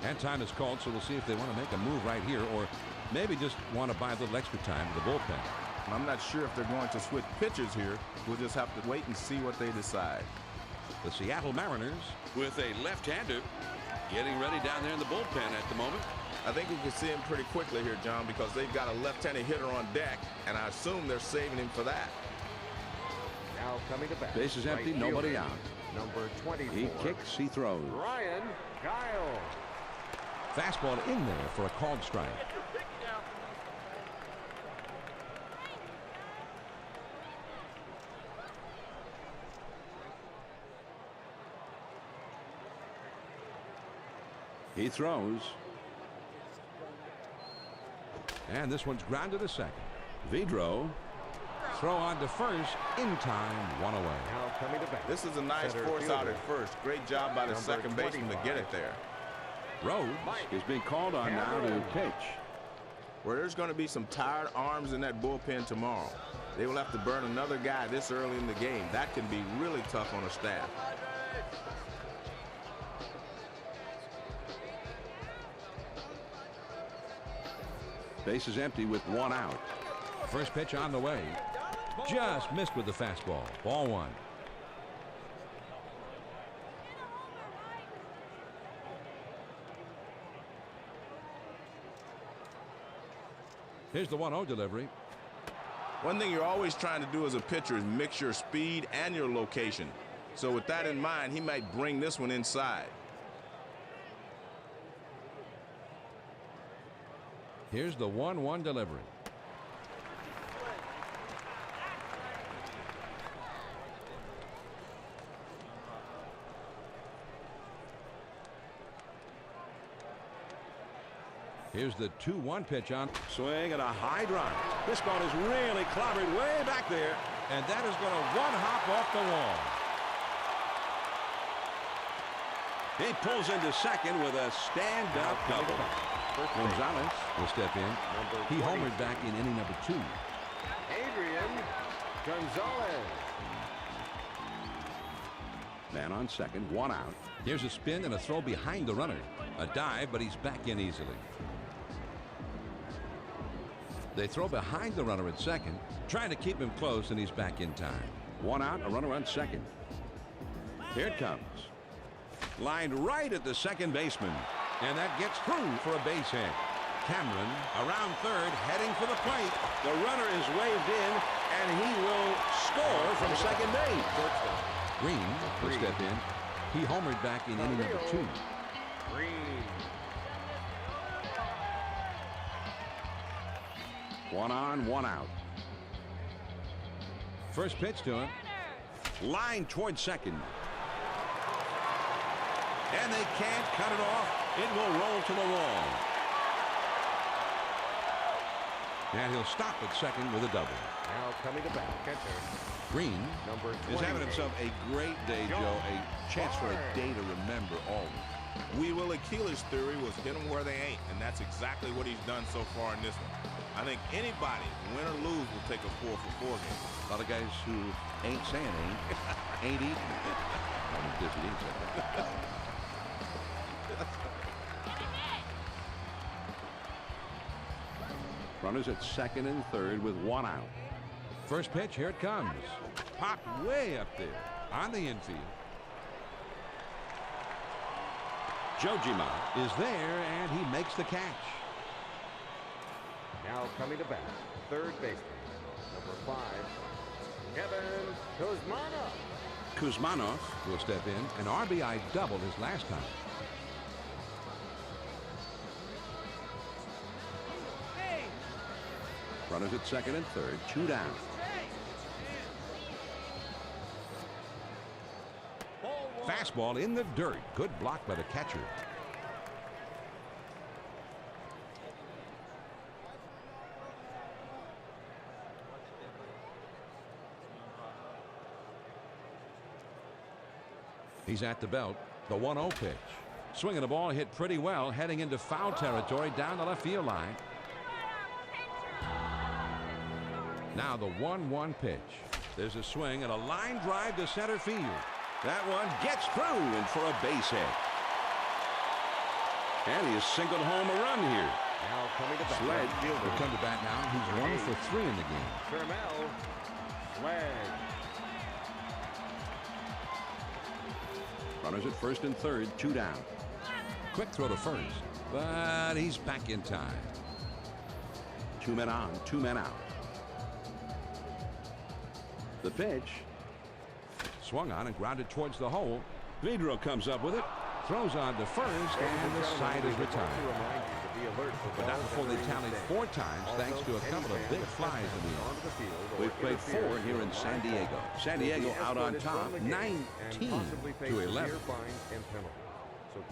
And time is called, so we'll see if they want to make a move right here, or maybe just want to buy a little extra time to the bullpen. I'm not sure if they're going to switch pitchers here. We'll just have to wait and see what they decide. The Seattle Mariners with a left-hander getting ready down there in the bullpen at the moment. I think we can see him pretty quickly here, John, because they've got a left-handed hitter on deck, and I assume they're saving him for that. Now coming to bat. Base is empty, Right nobody fielder, out. Number 24. He kicks, he throws. Ryan Giles. Fastball in there for a called strike. He throws. And this one's grounded to second. Vidro. Throw on to first. In time. One away. Now coming to bat. This is a nice Center force out fielder. at first. Great job by the Number second baseman to get 25. it there. Rhodes is being called on now to pitch. Well, there's going to be some tired arms in that bullpen tomorrow. They will have to burn another guy this early in the game. That can be really tough on a staff. Base is empty with 1 out. First pitch on the way. Just missed with the fastball. Ball 1. Here's the 1-0 delivery. One thing you're always trying to do as a pitcher is mix your speed and your location. So with that in mind, he might bring this one inside. Here's the 1-1 delivery. Here's the 2-1 pitch on. Swing and a high drive. This ball is really clobbered way back there, and that is going to one-hop off the wall. He pulls into second with a stand-up double. Gonzalez will step in. He homered back in inning number 2. Adrian Gonzalez. Man on second, 1 out. Here's a spin and a throw behind the runner. A dive, but he's back in easily. They throw behind the runner at second, trying to keep him close, and he's back in time. 1 out, a runner on second. Here it comes. Lined right at the second baseman, and that gets through for a base hit. Cameron around third, heading for the plate. The runner is waved in, and he will score from second base. Green will step in. He homered back in inning number 2. Green. 1 on, 1 out. First pitch to him. Line toward second. And they can't cut it off. It will roll to the wall. And he'll stop at second with a double. Now coming to bat. Catcher. Green Number is 20. having himself a great day, Joe. A chance for a day to remember always. Wee Willie Keeler's theory was hit them where they ain't, and that's exactly what he's done so far in this one. I think anybody, win or lose, will take a 4-for-4 game. A lot of guys who ain't saying ain't eating. I'm just eating. Runners at second and third with 1 out. First pitch, here it comes. Popped way up there on the infield. Jojima is there, and he makes the catch. Now coming to bat. Third baseman. Number 5. Kevin Kuzmanov. Kuzmanov will step in. An RBI doubled his last time. Runners at second and third, 2 down. Fastball in the dirt. Good block by the catcher. He's at the belt. The 1-0 pitch. Swinging the ball hit pretty well, heading into foul territory down the left field line. Now the 1-1 pitch. There's a swing and a line drive to center field. That one gets through and for a base hit. And he has singled home a run here. Now coming to bat. Sled will come to bat now. He's 1 for 3 in the game. Shermel. Sled. Runners at first and third, 2 down. Quick throw to first, but he's back in time. 2 men on, 2 men out. The pitch. Swung on and grounded towards the hole. Vidro comes up with it. Throws on to first, and the side is retired. But not before they tallied 4 times, thanks to a couple of big flies in the air. We've played 4 here in San Diego. San Diego out on top, 19-11.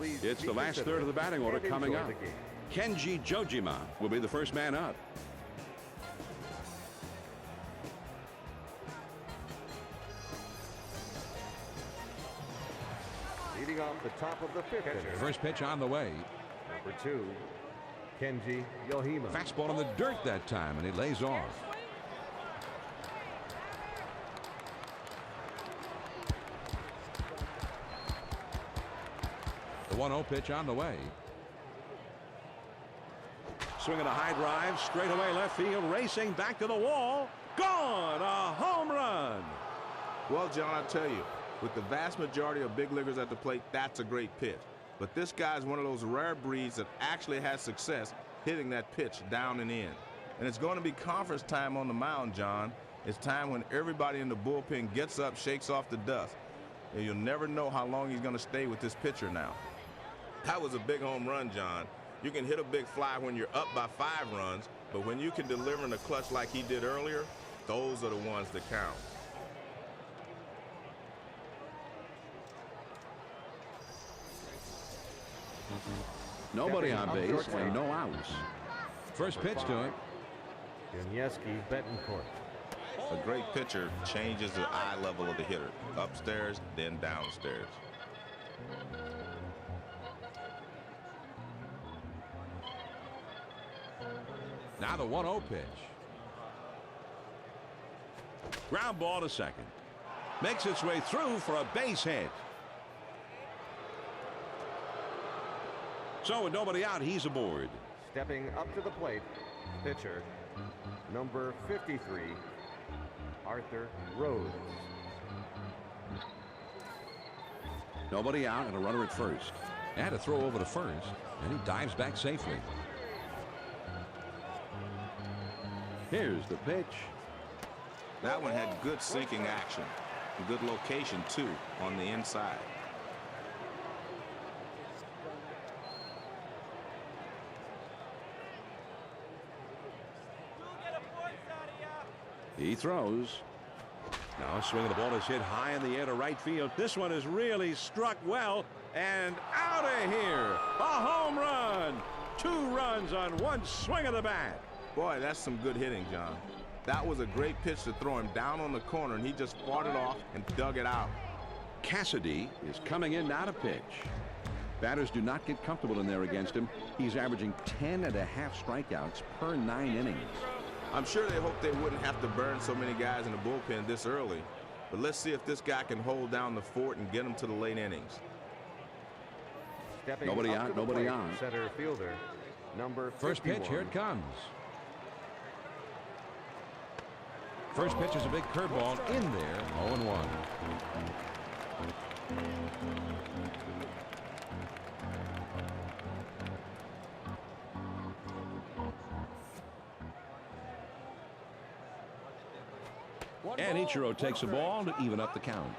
It's the last third of the batting order coming up. Kenji Jojima will be the first man up. Leading off the top of the 5th inning. First pitch on the way. Number 2, Kenji Yohima. Fastball in the dirt that time, and he lays off. The 1-0 pitch on the way. Swinging a high drive, straight away left field, racing back to the wall. Gone! A home run! Well, John, I tell you, with the vast majority of big leaguers at the plate, that's a great pitch. But this guy's one of those rare breeds that actually has success hitting that pitch down and in. And it's going to be conference time on the mound, John. It's time when everybody in the bullpen gets up, shakes off the dust. And you'll never know how long he's going to stay with this pitcher now. That was a big home run, John. You can hit a big fly when you're up by 5 runs, but when you can deliver in a clutch like he did earlier, those are the ones that count. Nobody on base and no outs. First pitch to him. Yuniesky Betancourt. A great pitcher changes the eye level of the hitter. Upstairs, then downstairs. Now the 1-0 pitch. Ground ball to second. Makes its way through for a base hit. So with nobody out, he's aboard. Stepping up to the plate, pitcher, number 53, Arthur Rhodes. Nobody out and a runner at first. And a throw over to first, and he dives back safely. Here's the pitch. That one had good sinking action. Good location, too, on the inside. He throws. Now a swing of the ball is hit high in the air to right field. This one is really struck well and out of here. A home run. 2 runs on 1 swing of the bat. Boy, that's some good hitting, John. That was a great pitch to throw him down on the corner, and he just fought it off and dug it out. Cassidy is coming in now to pitch. Batters do not get comfortable in there against him. He's averaging 10.5 strikeouts per 9 innings. I'm sure they hope they wouldn't have to burn so many guys in the bullpen this early. But let's see if this guy can hold down the fort and get them to the late innings. Stepping Nobody up out, to the nobody plate, on. Center fielder, number 51. First pitch, here it comes. First pitch is a big curveball in there, 0-1. And Ichiro takes the ball to even up the count.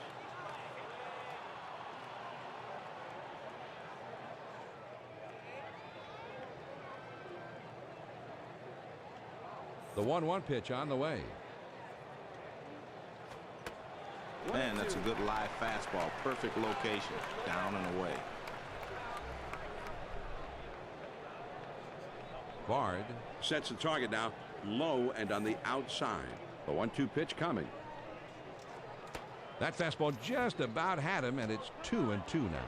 The 1-1 pitch on the way. Man, that's a good live fastball. Perfect location. Down and away. Bard sets the target now low and on the outside. The 1-2 pitch coming. That fastball just about had him, and it's 2-2 now.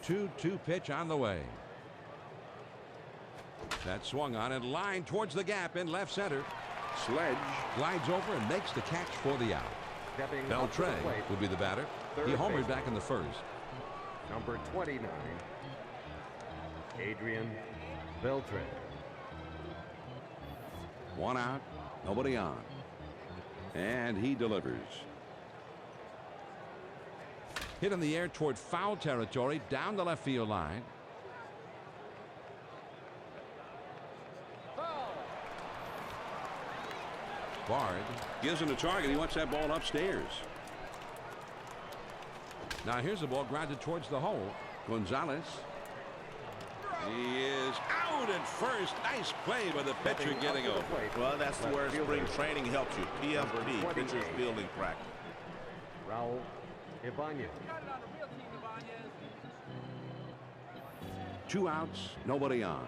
Two pitch on the way. That swung on and lined towards the gap in left center. Sledge glides over and makes the catch for the out. Beltre will be the batter. He homered back in the first. Number 29, Adrian Beltre. 1 out, nobody on. And he delivers. Hit in the air toward foul territory down the left field line. Bard gives him a target. He wants that ball upstairs. Now here's the ball grounded towards the hole. Gonzalez. He is out at first. Nice play by the pitcher getting over. Well, that's where spring training helps you. PFP, pitcher's fielding practice. Raul Ibanez. 2 outs, nobody on.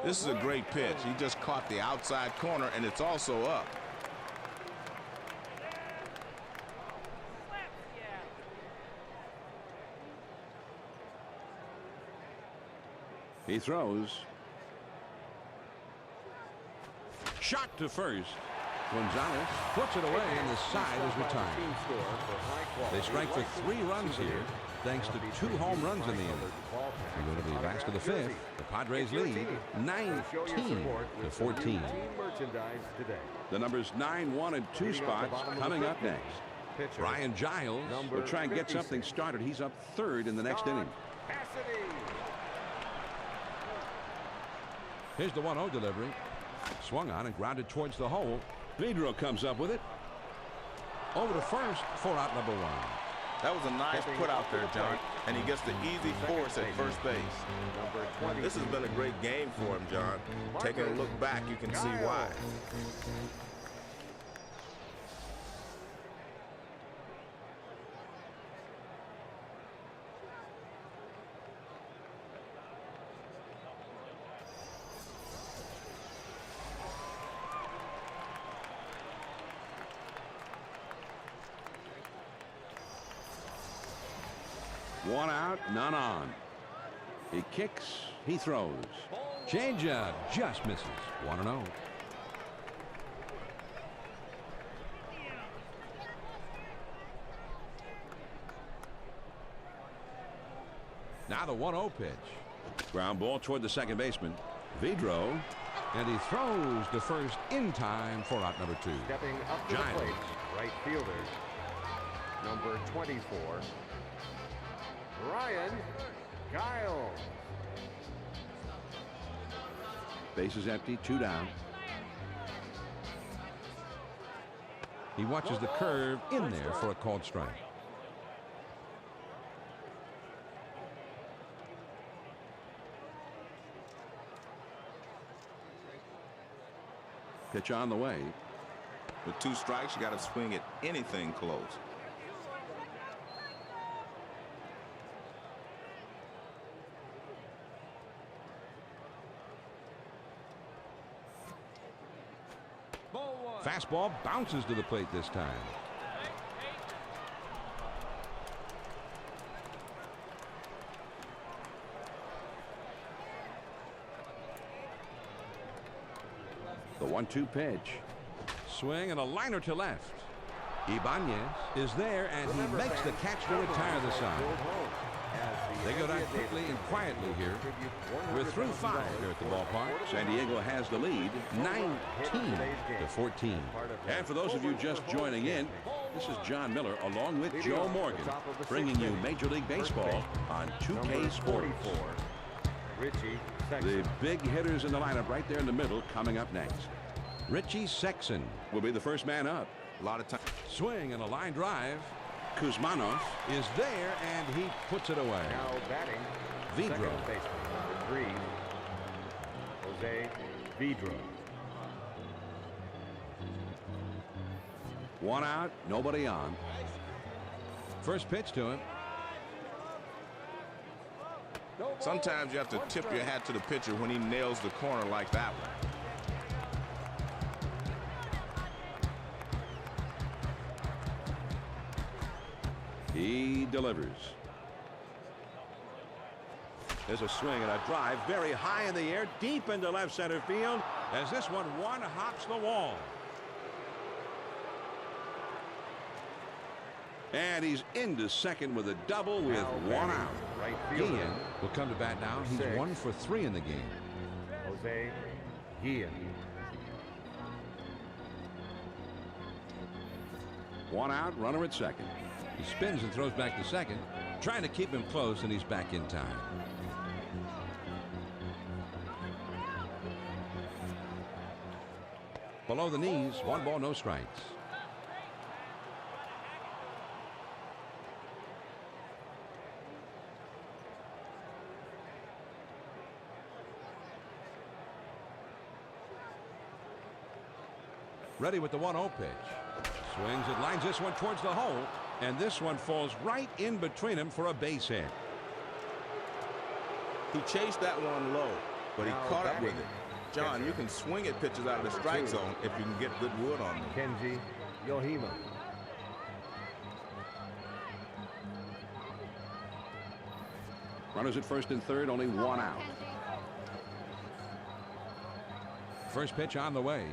This is a great pitch. He just caught the outside corner, and it's also up. He throws. Shot to first. Gonzalez puts it away, and the side is retired. They strike for 3 runs here, thanks to 2 home runs in the inning. We're going to be back to the 5th. The Padres lead 19-14. The numbers 9, 1, and 2 spots coming up next. Brian Giles will try and get something started. He's up 3rd in the next inning. Here's the 1-0 delivery. Swung on and grounded towards the hole. Vidro comes up with it. Over to first for out number 1. That was a nice put out there, John, and he gets the easy force at first base. This has been a great game for him, John. Taking a look back, you can see why. One out, none on. He kicks, he throws. Changeup just misses. 1-0. Now the 1-0 pitch. Ground ball toward the second baseman. Vidro. And he throws to first in time for out number 2. Stepping up to the plate, right fielder, number 24, Ryan Giles. Base is empty, 2 down. He watches the curve in there for a called strike. Pitch on the way. With 2 strikes, you got to swing at anything close. Fastball bounces to the plate this time. The 1-2 pitch. Swing and a liner to left. Ibanez is there, and he makes the catch to retire the side. They go down quickly and quietly here. We're through 5 here at the ballpark. San Diego has the lead, 19-14. And for those of you just joining in, this is John Miller along with Joe Morgan, bringing you Major League Baseball on 2K Sports. The big hitters in the lineup right there in the middle coming up next. Richie Sexton will be the first man up. A lot of time. Swing and a line drive. Kuzmanov is there, and he puts it away. Now batting, Vidro. second baseman, number 3, Jose Vidro. One out, nobody on. First pitch to him. Sometimes you have to tip your hat to the pitcher when he nails the corner like that one. He delivers. There's a swing and a drive very high in the air, deep into left center field, as this one hops the wall. And he's into second with a double with one out. Right fielder. Guillen will come to bat now. He's 1 for 3 in the game. Jose Guillen. One out, runner at second. He spins and throws back to second, trying to keep him close, and he's back in time. Below the knees, 1 ball, no strikes. Ready with the 1-0 pitch. Swings and lines this one towards the hole, and this one falls right in between them for a base hit. He chased that one low, but he Now caught up with batting. it. John, you can swing at pitches out of the strike zone if you can get good wood on them. Kenji Yohima. Runners at first and third, only 1 out. First pitch on the way.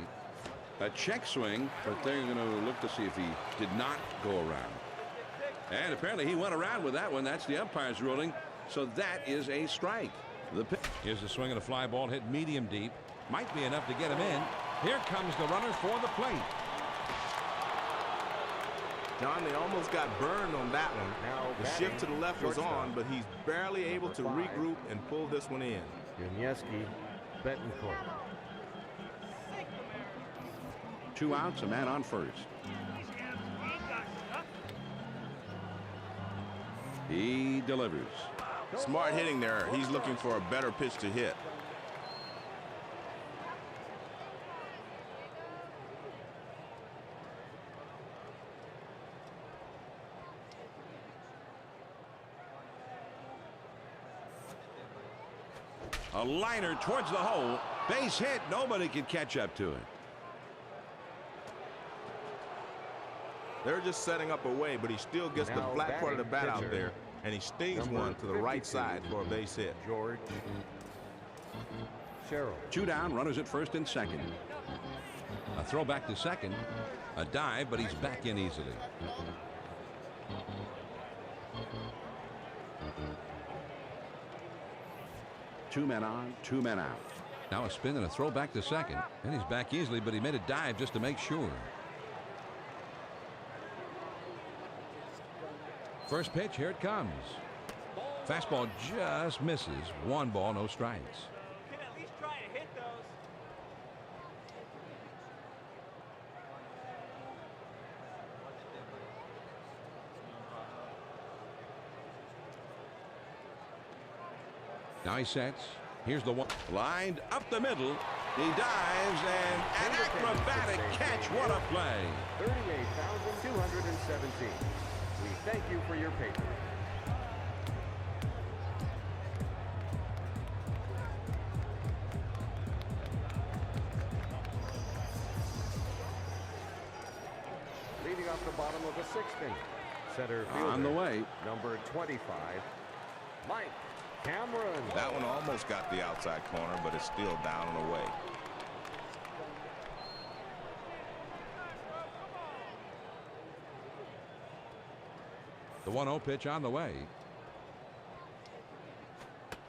A check swing, but they're going to look to see if he did not go around. And apparently he went around with that one. That's the umpire's ruling. So that is a strike. Here's the swing of a fly ball hit medium deep. Might be enough to get him in. Here comes the runner for the plate. John, they almost got burned on that one. Now The batting, shift to the left was shortstop. on, but he's barely able to Number 5. regroup and pull this one in. Yunieski Betancourt. 2 outs, a man on first. He delivers. Smart hitting there. He's looking for a better pitch to hit. A liner towards the hole. Base hit. Nobody can catch up to it. They're just setting up a way, but he still gets the Now flat part of the batting bat out pitcher, there, and he stings number one to the right 52, side for a base hit. George Sherrill. 2 down, runners at first and second. A throw back to second. A dive, but he's back in easily. Two men on, 2 men out. Now a spin and a throw back to second. And he's back easily, but he made a dive just to make sure. First pitch, here it comes. Fastball just misses. 1 ball, no strikes. Can at least try to hit those. Now he sets. Here's the one. Lined up the middle. He dives, and an acrobatic catch. What a play. 38,217. We thank you for your patience. Leading off the bottom of the 6th inning, center fielder, On the way. number 25, Mike Cameron. That one almost got the outside corner, but it's still down and away. The 1-0 pitch on the way.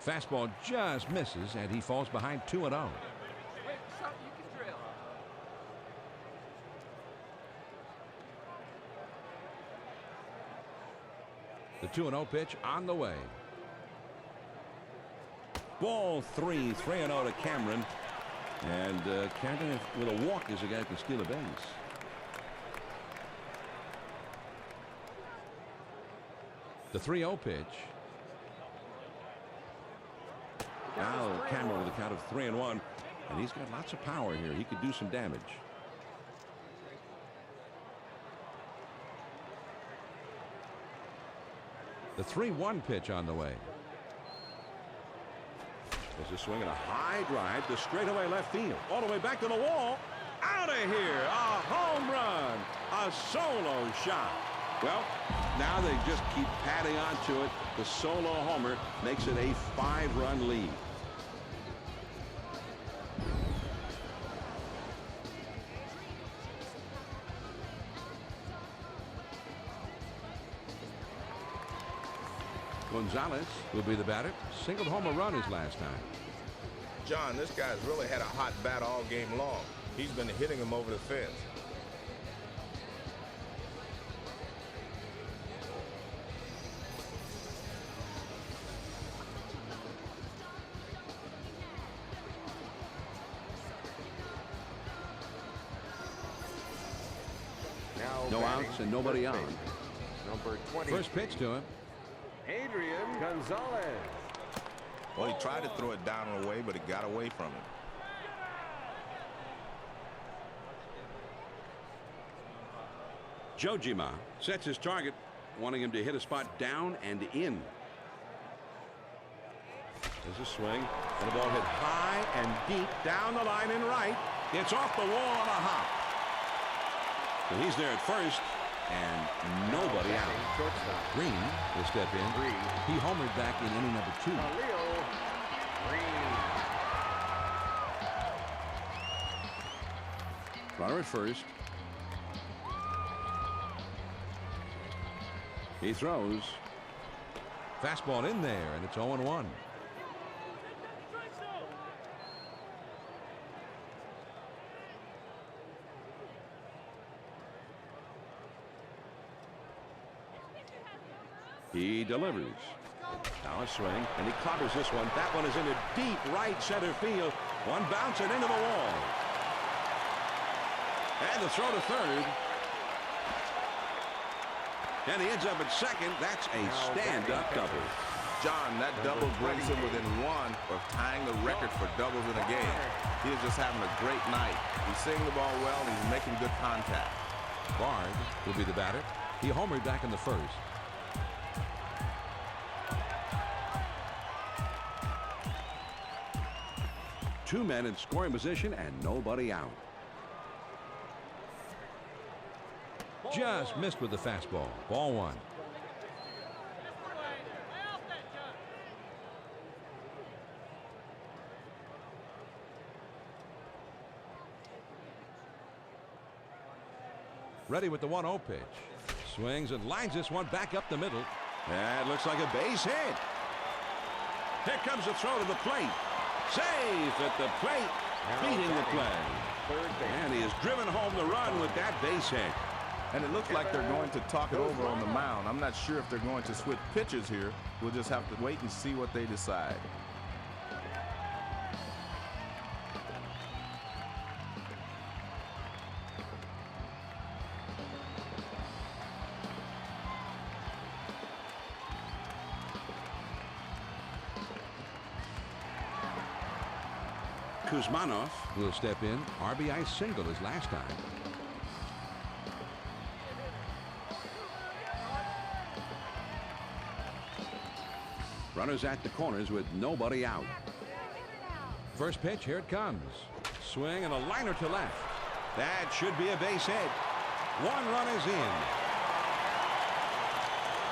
Fastball just misses, and he falls behind 2-0. The 2-0 pitch on the way. Ball 3, 3-0 to Cameron. And Canton with a walk is a guy who can steal a base. The 3-0 pitch. Now Cameron with a count of 3-1, and he's got lots of power here. He could do some damage. The 3-1 pitch on the way. There's a swing and a high drive to straightaway left field. All the way back to the wall. Out of here. A home run. A solo shot. Well, now they just keep padding on to it. The solo homer makes it a 5-run lead. Gonzalez will be the batter. Singled home a run his last time. John, this guy's really had a hot bat all game long. He's been hitting him over the fence. No outs and nobody on. Number 20. First pitch to him. Adrian Gonzalez. Well, he tried to throw it down and away, but it got away from him. Jojima sets his target, wanting him to hit a spot down and in. There's a swing, and the ball hit high and deep down the line and right. It's off the wall on a hop. So he's there at first, and nobody out. Shortstop. Green will step in. He homered back in inning number 2. Leo Green. Runner at first. He throws. Fastball in there, and it's 0-1. He delivers. Now a swing, and he clobbers this one. That one is into deep right center field. One bouncing into the wall. And the throw to third. And he ends up at second. That's a stand-up double. John, that double brings him within one of tying the record for doubles in a game. He is just having a great night. He's seeing the ball well, and he's making good contact. Bard will be the batter. He homered back in the first. Two men in scoring position and nobody out. Just missed with the fastball. Ball 1. Ready with the 1-0 pitch. Swings and lines this one back up the middle. That looks like a base hit. Here comes the throw to the plate. Safe at the plate. Beating the play. And he has driven home the run with that base hit. And it looks like they're going to talk it over on the mound. I'm not sure if they're going to switch pitches here. We'll just have to wait and see what they decide. Kuzmanov Will step in. RBI single his last time. runners at the corners with nobody out. First pitch, here it comes. Swing and a liner to left. That should be a base hit. One run is in.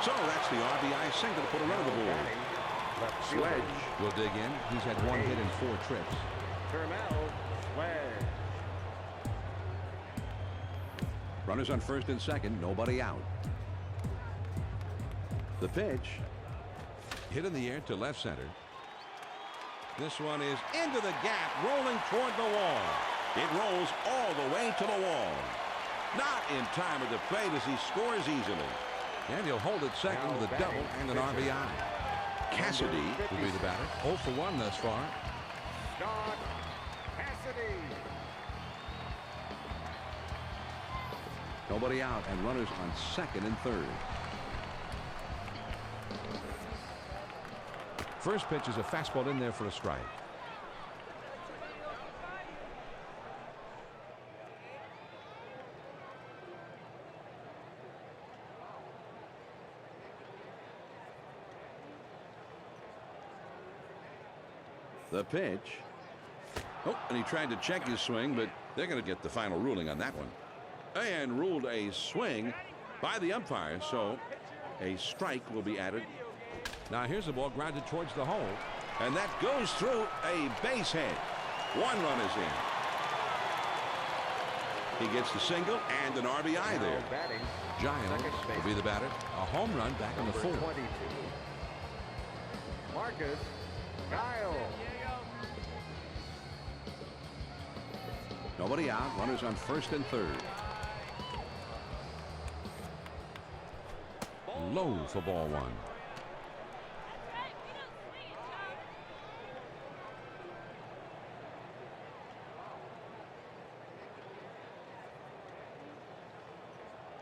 So that's the RBI single to put a run on the board. Sledge will dig in. He's had one hit in 4 trips. Termel Sledge. Runners on first and second, nobody out. The pitch. Hit in the air to left center. This one is into the gap, rolling toward the wall. It rolls all the way to the wall. Not in time at the plate as he scores easily. And he'll hold it second with a double and an RBI. Cassidy will be the batter. 0 for 1 thus far. Scott Cassidy. Nobody out and runners on second and third. First pitch is a fastball in there for a strike. The pitch. Oh, and he tried to check his swing, but they're going to get the final ruling on that one. And ruled a swing by the umpire, so a strike will be added. Now here's the ball grounded towards the hole. And that goes through a base hit. One run is in. He gets the single and an RBI there. Giles will be the batter. A home run back on the fourth. 22. Marcus Kyle. Nobody out. Runners on first and third. Low for ball one.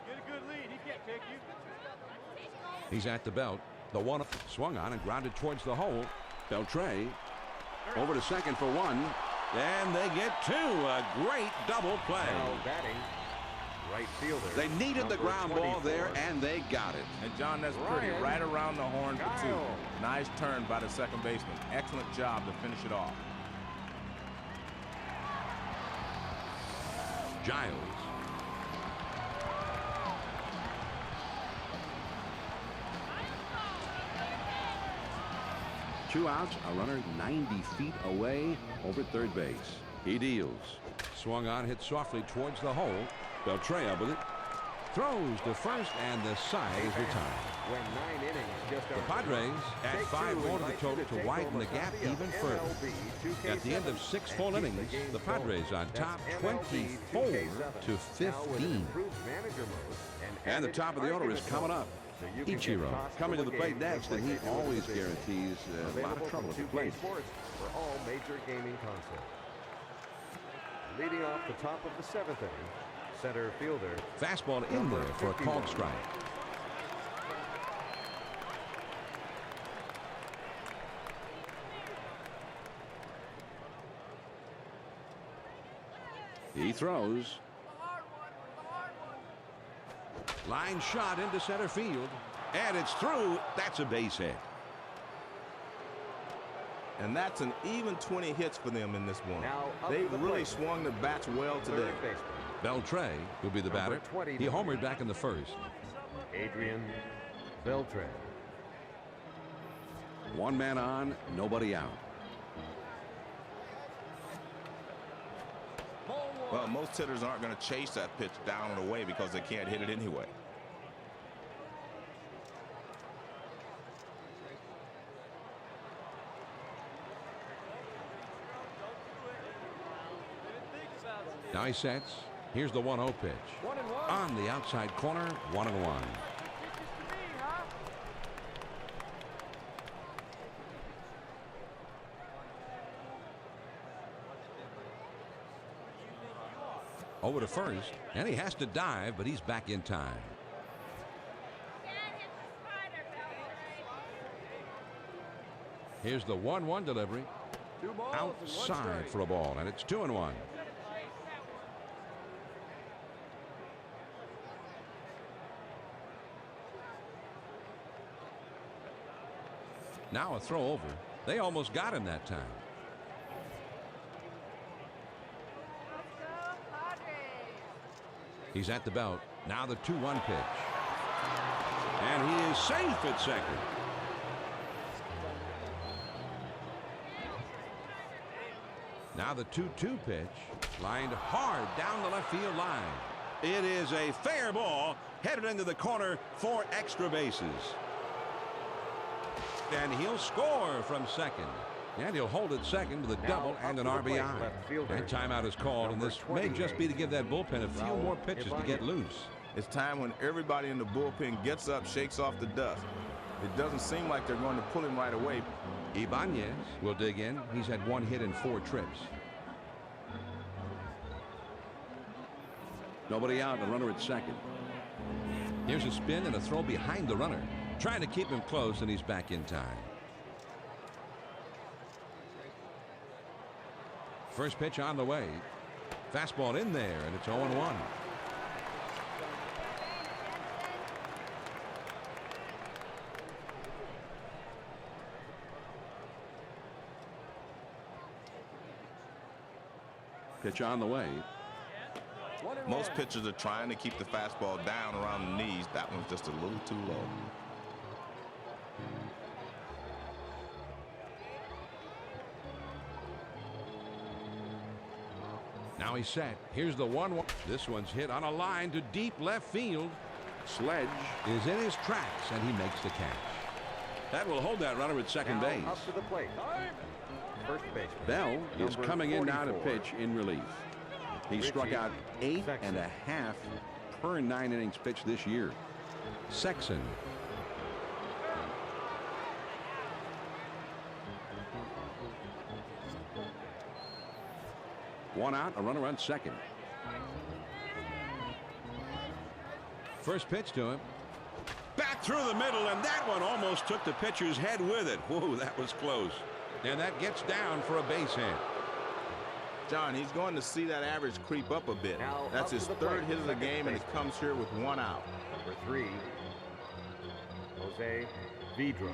Get a good lead. He can't take you. He's at the belt. The one swung on and grounded towards the hole. Beltre over to second for one. And they get two. A great double play. Now batting, right fielder. They needed the ground ball 24. there, and they got it. And John, that's pretty. Ryan Right around the horn for two. Kyle. Nice turn by the second baseman. Excellent job to finish it off. Giles. Two outs, a runner 90 feet away over third base. He deals. Swung on, hit softly towards the hole. Beltre up with it. Throws to first, and the side is retired. When 9 innings just The Padres add 5 more to the total to widen the gap even further. At the end of 6 full innings, the Padres on top 24 to 15. And the top of the order is coming up. Ichiro coming to the plate next, and he always guarantees a lot of trouble at the plate. Sports for all major gaming consoles. Leading off the top of the 7th inning, center fielder. Fastball in there for a called strike. He throws. Line shot into center field. And it's through. That's a base hit. And that's an even 20 hits for them in this one. Now They really swung the bats well today. Beltre will be the batter. He homered back in the first. Adrian Beltre. One man on, nobody out. Well, most hitters aren't going to chase that pitch down and away because they can't hit it anyway. Now he sets. Here's the 1-0 pitch. On the outside corner, 1-1. Over to first, and he has to dive, but he's back in time. Here's the 1-1 delivery. Outside for a ball, and it's 2-1. Now a throw over. They almost got him that time. He's at the belt. Now the 2-1 pitch. And he is safe at second. Now the 2-2 pitch. Lined hard down the left field line. It is a fair ball headed into the corner for extra bases. And he'll score from second. And he'll hold it second with a double and an RBI. And timeout is called, and this may just be to give that bullpen a few more pitches to get loose. It's time when everybody in the bullpen gets up, shakes off the dust. It doesn't seem like they're going to pull him right away. Ibanez will dig in. He's had 1 hit in 4 trips. Nobody out, the runner at second. Here's a spin and a throw behind the runner. Trying to keep him close, and he's back in time. First pitch on the way. Fastball in there, and it's 0-1. Pitch on the way. Most pitchers are trying to keep the fastball down around the knees. That one's just a little too low. Now he's set. Here's the 1-1. This one's hit on a line to deep left field. Sledge Is in his tracks, and he makes the catch. that will hold that runner at second Now base. up to the plate. First base. Bell is Number coming in now to 44. pitch in relief. He struck Richie out 8.5 Sexton. per 9 innings pitched this year. Sexton. One out, a runner on second. First pitch to him. Back through the middle, and that one almost took the pitcher's head with it. Whoa, that was close. And that gets down for a base hit. John, he's going to see that average creep up a bit. Now That's up to his the third plate, hit of the second game, and it baseman. comes here with 1 out. Number 3, Jose Vidro.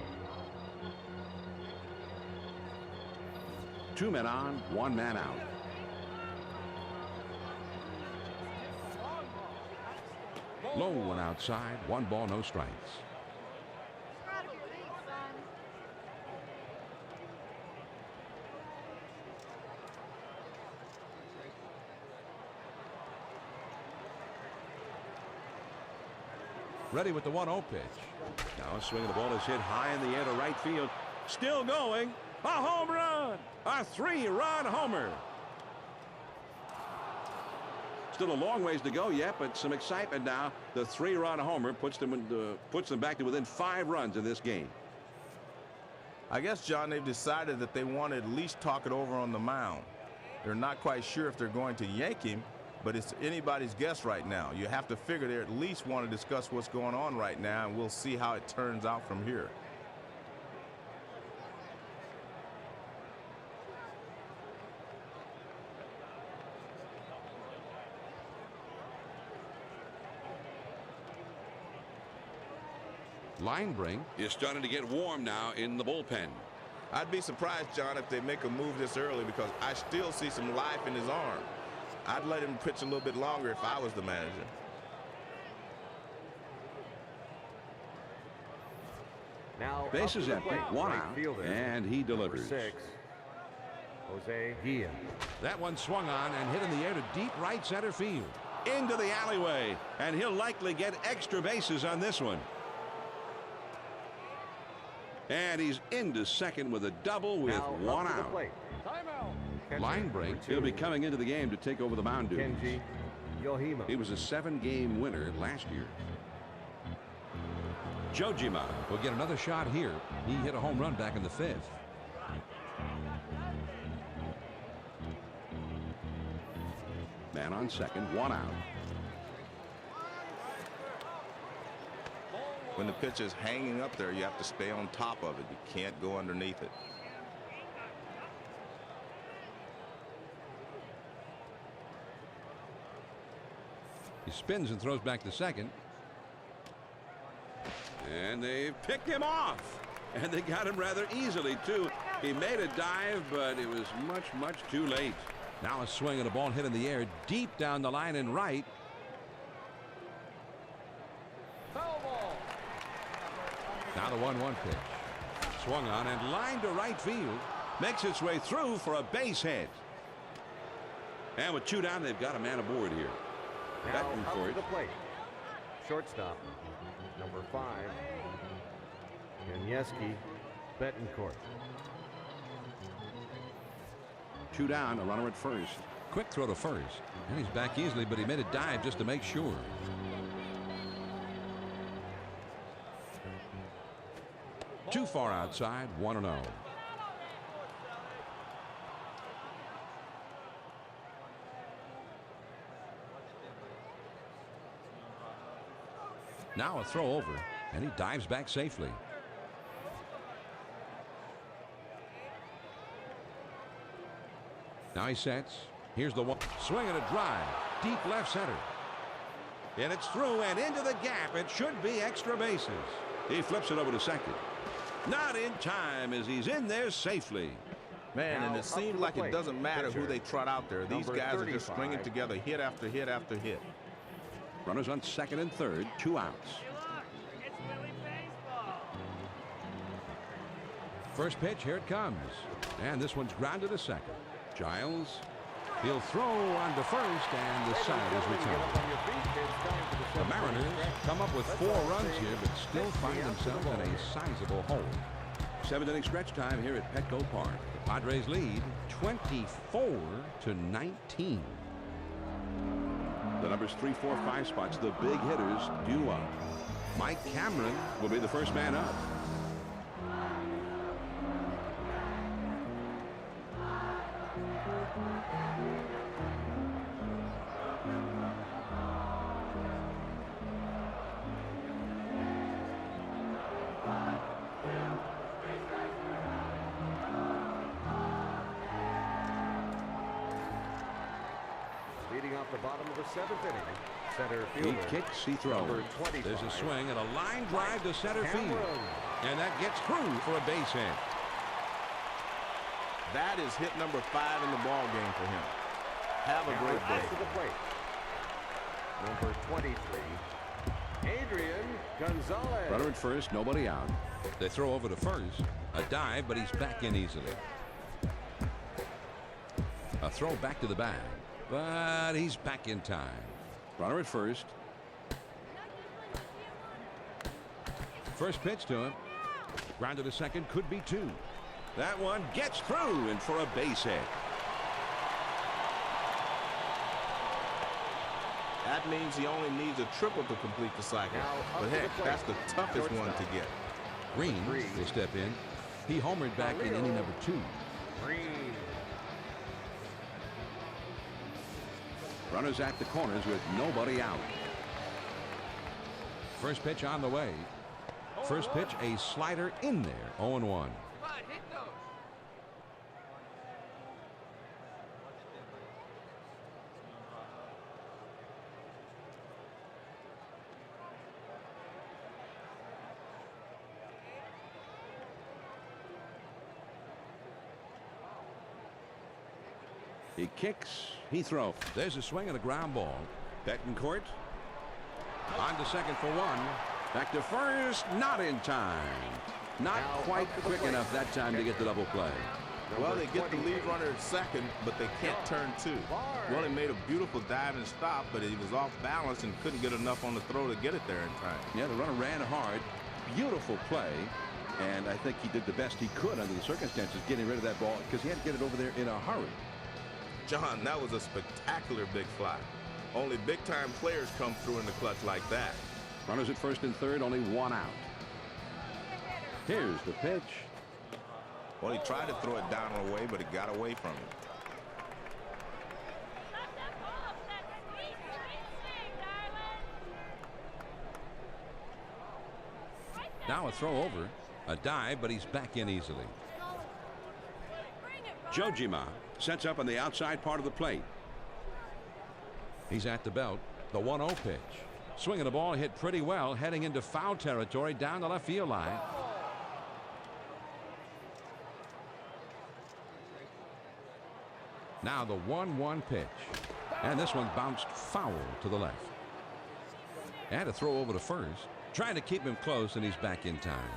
2 men on, 1 man out. Low one outside. 1 ball, no strikes. Ready with the 1-0 pitch. Now a swing of the ball is hit high in the air to right field. Still going. A home run. A 3-run homer. Still a long ways to go yet, but some excitement now. The 3-run homer puts them back to within 5 runs in this game. I guess, John, they've decided that they want to at least talk it over on the mound. They're not quite sure if they're going to yank him, but it's anybody's guess right now. You have to figure they at least want to discuss what's going on right now, and we'll see how it turns out from here. Line bring. Is starting to get warm now in the bullpen. I'd be surprised, John, if they make a move this early, because I still see some life in his arm. I'd let him pitch a little bit longer if I was the manager. Now up Base to is the empty. plate, 1 right out, fielder. and he Number delivers. 6, Jose Guillen. That one swung on and hit in the air to deep right center field. Into the alleyway, and he'll likely get extra bases on this one. And he's into second with a double with Now 1 up to the out. plate. Catcher, Line break. number He'll be 2, coming into the game to take over the mound duties. Kenji Yohimo. He was a 7-game winner last year. Jojima. Will get another shot here. He hit a home run back in the 5th. Man on second, 1 out. When the pitch is hanging up there, you have to stay on top of it. You can't go underneath it. He spins and throws back to second. And they picked him off. And they got him rather easily, too. He made a dive, but it was much, much too late. Now a swing and a ball hit in the air deep down the line and right. Now the 1-1 pitch. Swung on and lined to right field. Makes its way through for a base hit. And with 2 down, they've got a man aboard here. Now up Betancourt. to the plate. Shortstop, number 5, Yaniesky Betancourt. 2 down, a runner at first. Quick throw to first. And he's back easily, but he made a dive just to make sure. Too far outside, 1-0. Now a throw over, and he dives back safely. Now he sets. Here's the one. Swing and a drive. Deep left center. And it's through and into the gap. It should be extra bases. He flips it over to second. Not in time as he's in there safely. Man, and it seems like it doesn't matter who they trot out there. These guys are just stringing together hit after hit after hit. Runners on second and third, 2 outs. First pitch, here it comes. And this one's grounded to second. Giles, he'll throw on to first, and the side is returned. The Mariners come up with 4 runs here, but still find themselves in a sizable hole. 7th inning stretch time here at Petco Park. The Padres lead 24-19. The numbers 3, 4, 5 spots, the big hitters due up. Mike Cameron will be the first man up. Leading off the bottom of the 7th inning, center He fielder. kicks, he throws. Number 25. There's a swing and a line drive to center field. And that gets through for a base hit. That is hit number 5 in the ball game for him. Have a great day. To the plate. Number 23, Adrian Gonzalez. Runner at first, nobody out. They throw over to first. A dive, but he's back in easily. A throw back to the bag, but he's back in time. Runner at first. First pitch to him. Grounded to second, could be 2. That one gets through and for a base hit. That means he only needs a triple to complete the cycle. But heck, that's the toughest one to get. Green will step in. He homered back in inning number 2. Green. Runners at the corners with nobody out. First pitch on the way. First pitch, a slider in there. 0-1. He kicks, he throws. There's a swing and a ground ball. Betancourt On to second for 1. back to first, not in time. Not quite quick enough that time to get the double play. Well, they get the lead runner at second, but they can't turn 2. Well, he made a beautiful dive and stop, but he was off balance and couldn't get enough on the throw to get it there in time. Yeah, the runner ran hard. Beautiful play. And I think he did the best he could under the circumstances getting rid of that ball because he had to get it over there in a hurry. John, that was a spectacular big fly. Only big-time players come through in the clutch like that. Runners at first and third, only 1 out. Here's the pitch. Well, he tried to throw it down and away, but it got away from him. Now a throw over. A dive, but he's back in easily. Jojima sets up on the outside part of the plate. He's at the belt. The 1-0 pitch. Swinging the ball hit pretty well, heading into foul territory down the left field line. Now the 1-1 pitch. And this one bounced foul to the left. And a throw over to first. Trying to keep him close, and he's back in time.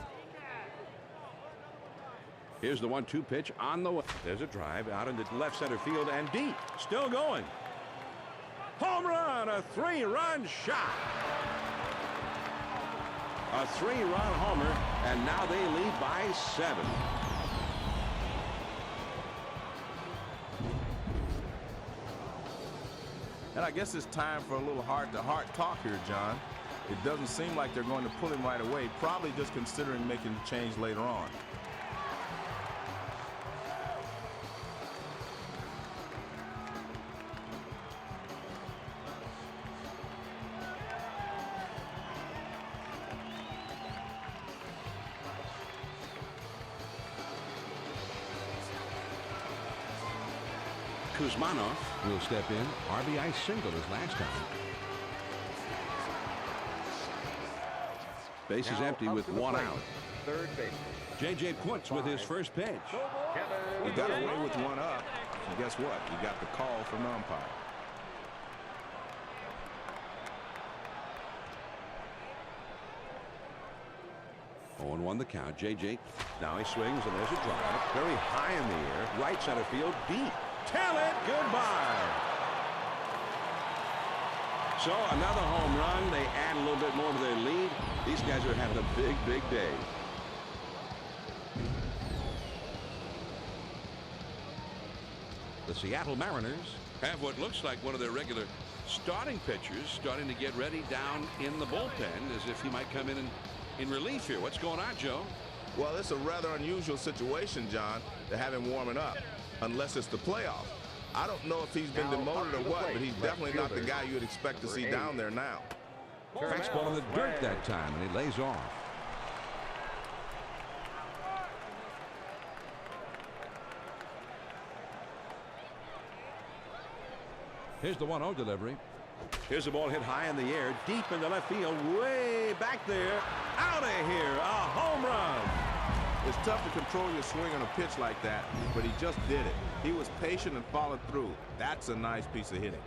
Here's the 1-2 pitch on the way. There's a drive out into left center field and deep. Still going. Home run, a 3-run shot. A 3-run homer, and now they lead by 7. And I guess it's time for a little heart-to-heart talk here, John. It doesn't seem like they're going to pull him right away, probably just considering making the change later on. Kuzmanov will step in. RBI single his last time. Base is empty with one out. Third base. J.J. Puts with his first pitch. He got away with one up. And guess what? He got the call from the umpire. Oh, and 1 the count. J.J. Now he swings, and there's a drive. Very high in the air. Right center field. Deep. Tell it goodbye. So another home run. They add a little bit more to their lead. These guys are having a big, big day. The Seattle Mariners have what looks like one of their regular starting pitchers starting to get ready down in the bullpen, as if he might come in relief here. What's going on, Joe? Well, it's a rather unusual situation, John, to have him warming up, unless it's the playoffs. I don't know if he's been demoted or what, but he's definitely not the guy you'd expect to see down there now. Fastball in the dirt that time, and he lays off. Here's the 1-0 delivery. Here's the ball hit high in the air, deep into left field, way back there. Out of here, a home run. It's tough to control your swing on a pitch like that, but he just did it. He was patient and followed through. That's a nice piece of hitting.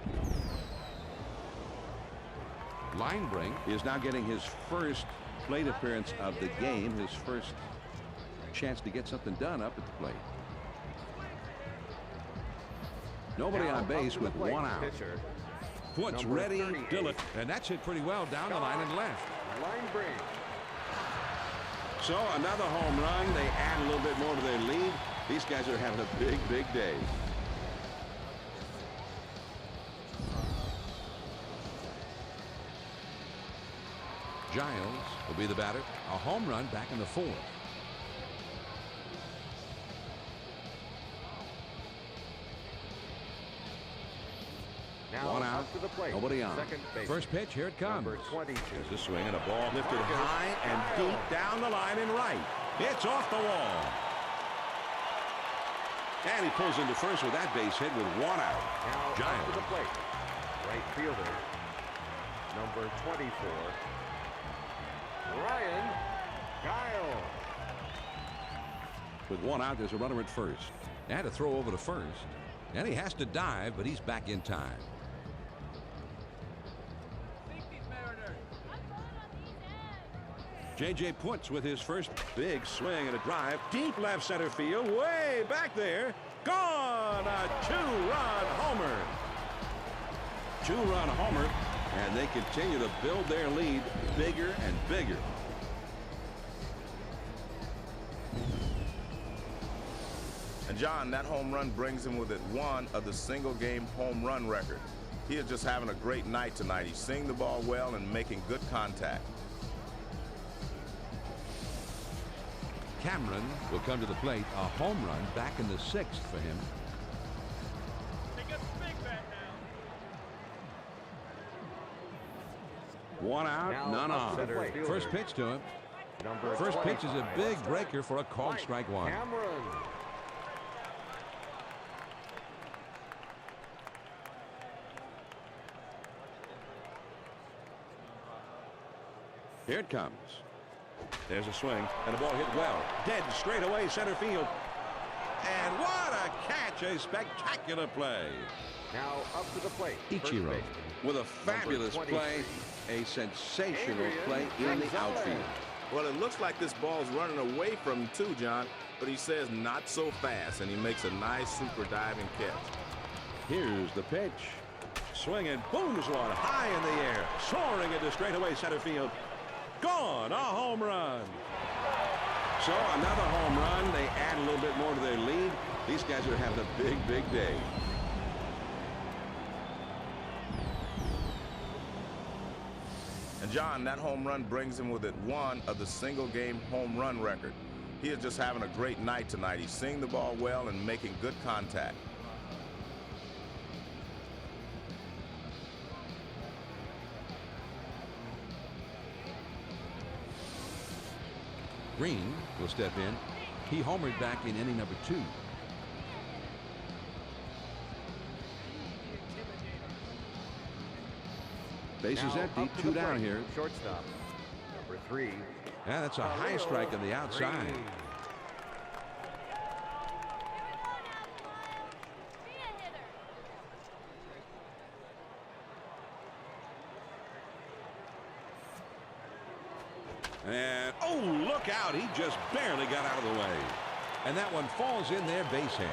Linebrink is now getting his first plate appearance of the game, his first chance to get something done up at the plate. Nobody on base with one out. Puts ready, Dillon, and that's hit pretty well down the line and left. Linebrink. So another home run. They add a little bit more to their lead. These guys are having a big, big day. Giles will be the batter. A home run back in the 4th. Now One out, to the plate. nobody on. First pitch, here it comes. Number 22. There's a swing and a ball lifted high and deep down the line and right. It's off the wall. And he pulls into first with that base hit with one out. Now Giles. to the plate. Right fielder, number 24, Ryan Giles. With one out, there's a runner at first. And a throw over to first. And he has to dive, but he's back in time. J.J. Puts with his first big swing and a drive. Deep left center field, way back there. Gone! A two-run homer. Two-run homer, and they continue to build their lead bigger and bigger. And John, that home run brings him within one of the single-game home run record. He is just having a great night tonight. He's seeing the ball well and making good contact. Cameron will come to the plate. A home run back in the 6th for him. One out, Now none on. center fielder. First pitch to him. Number First pitch is a 25. big breaker for a called strike one. Cameron. Here it comes. There's a swing, and the ball hit well. Dead straight away center field. And what a catch! A spectacular play. Now up to the plate. Ichiro First with a fabulous Number play. 23. A sensational Adrian play in the Gonzalez. outfield. Well, it looks like this ball's running away from him too, John, but he says not so fast, and he makes a nice super diving catch. Here's the pitch. Swing and booms one high in the air. Soaring into straightaway center field. Gone, a home run. So another home run. They add a little bit more to their lead. These guys are having a big, big day. And John, that home run brings him within one of the single-game home run record. He is just having a great night tonight. He's seeing the ball well and making good contact. Green will step in. He homered back in inning number 2. Bases Now empty, up to 2 the down plate, here. Shortstop, number 3. Yeah, that's a high strike on the outside. Green. And, oh, look out. He just barely got out of the way. And that one falls in there, base hit.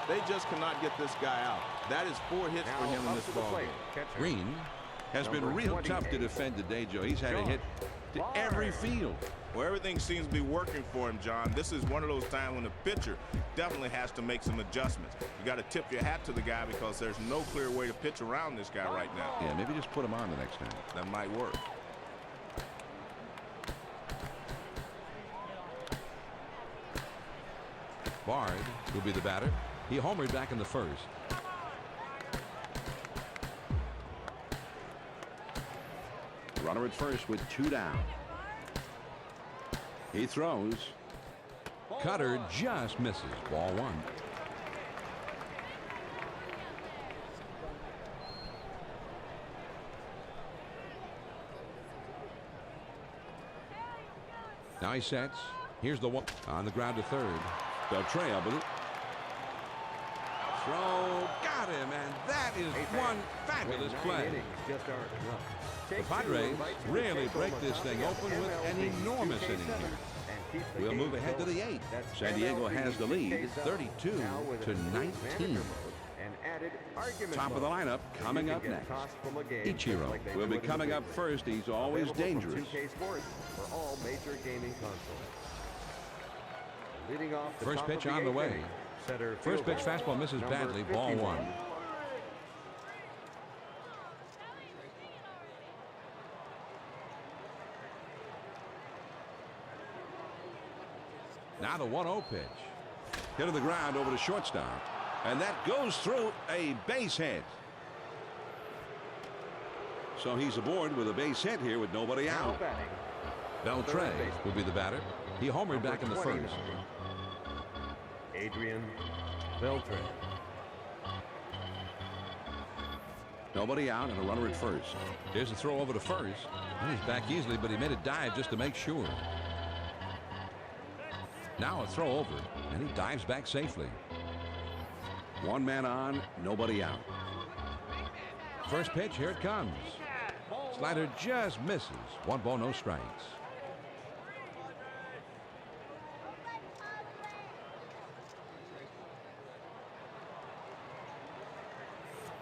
They just cannot get this guy out. That is 4 hits for him in this ball game. Green Has been Number real 28. tough to defend today, Joe. He's had a hit to every field. Well, everything seems to be working for him, John. This is one of those times when the pitcher definitely has to make some adjustments. You got to tip your hat to the guy because there's no clear way to pitch around this guy right now. Yeah, maybe just put him on the next time. That might work. Bard will be the batter. He homered back in the first. Runner at first with 2 down. He throws. Cutter just misses. Ball 1. Now he sets. Here's the one on the ground to third. Beltray with it. Throw, got him, and that is one fabulous play. The Padres really break this thing open with an enormous inning here. We'll move ahead to the 8th. San Diego has the lead, 32 to 19. Top of the lineup coming up next. Ichiro will be coming up first. He's always dangerous. For all major gaming consoles. Leading off the First top pitch of the on the 8th way. inning, center First pitch fielder, fastball misses number badly. Ball 51. 1. Now the 1-0 pitch. Hit to the ground over to shortstop. And that goes through a base hit. So he's aboard with a base hit here with nobody Now out. batting, Beltray will be the batter. He homered back in the number first. 29, Adrian Beltray. Nobody out and a runner at first. Here's a throw over to first. And he's back easily, but he made a dive just to make sure. Now a throw over, and he dives back safely. 1 man on, nobody out. First pitch, here it comes. Slider just misses. 1 ball, no strikes.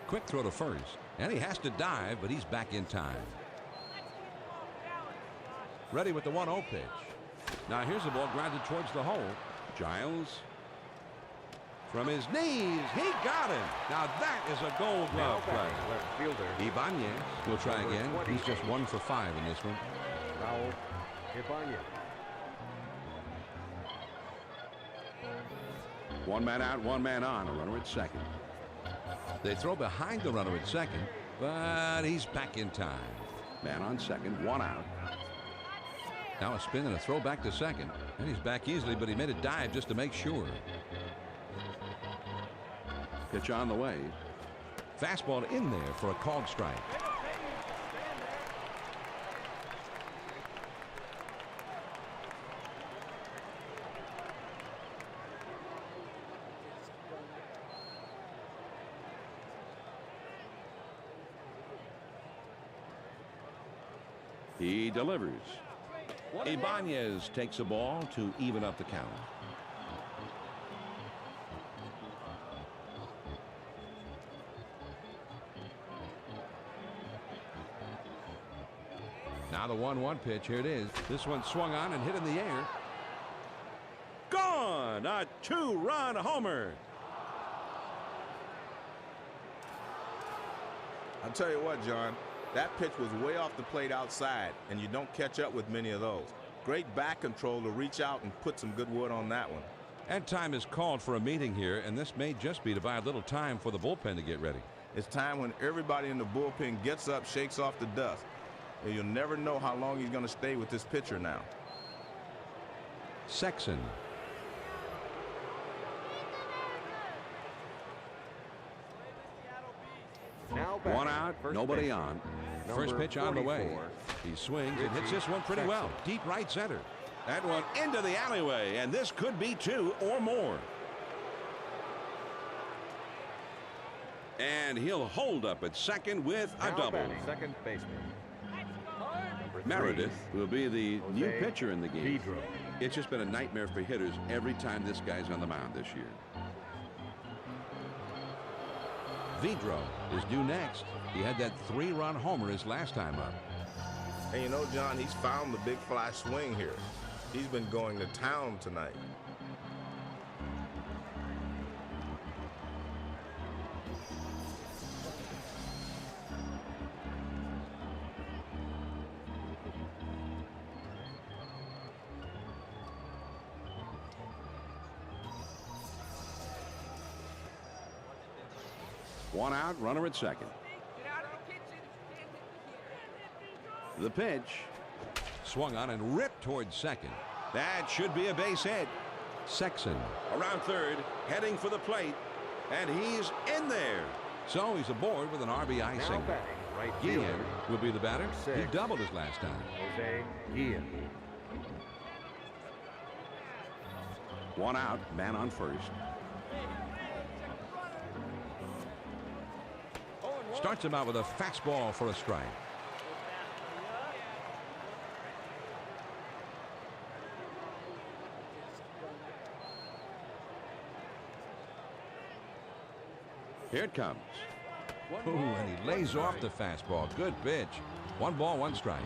Quick throw to first, and he has to dive, but he's back in time. Ready with the 1-0 pitch. Now here's the ball grounded towards the hole. Giles From his knees, he got him. Now that is a Gold Glove play. Left fielder Ibanez will try again. He's just 1 for 5 in this one. Raul Ibanez. 1 man out, 1 man on, a runner at second. They throw behind the runner at second, but he's back in time. Man on second, 1 out. Now a spin and a throw back to second. And he's back easily, but he made a dive just to make sure. Pitch on the way. Fastball in there for a called strike. He delivers. Ibanez takes the ball to even up the count. Now the 1-1 pitch. Here it is. This one swung on and hit in the air. Gone! A 2-run homer. I'll tell you what, John, that pitch was way off the plate outside, and you don't catch up with many of those. Great back control to reach out and put some good wood on that one. And time is called for a meeting here, and this may just be to buy a little time for the bullpen to get ready. It's time when everybody in the bullpen gets up, shakes off the dust. And you'll never know how long he's going to stay with this pitcher now. Sexton. Now 1 out, nobody on. First pitch on the way. He swings and hits this one pretty well. Deep right center. That one into the alleyway, and this could be 2 or more. And he'll hold up at second with a double. Second baseman. Meredith will be the new pitcher in the game. It's just been a nightmare for hitters every time this guy's on the mound this year. Vidro is due next. He had that 3-run homer his last time up. And you know, John, he's found the big fly swing here. He's been going to town tonight. One out, runner at second. The pitch. Swung on and ripped towards second. That should be a base hit. Sexton. Around third, heading for the plate, and he's in there. So he's aboard with an RBI single. Right Guillen will be the batter. He doubled his last time. Jose Guillen. One out, man on first. Starts him out with a fastball for a strike. Here it comes. Ooh, and he lays off the fastball. Good pitch. 1 ball, 1 strike.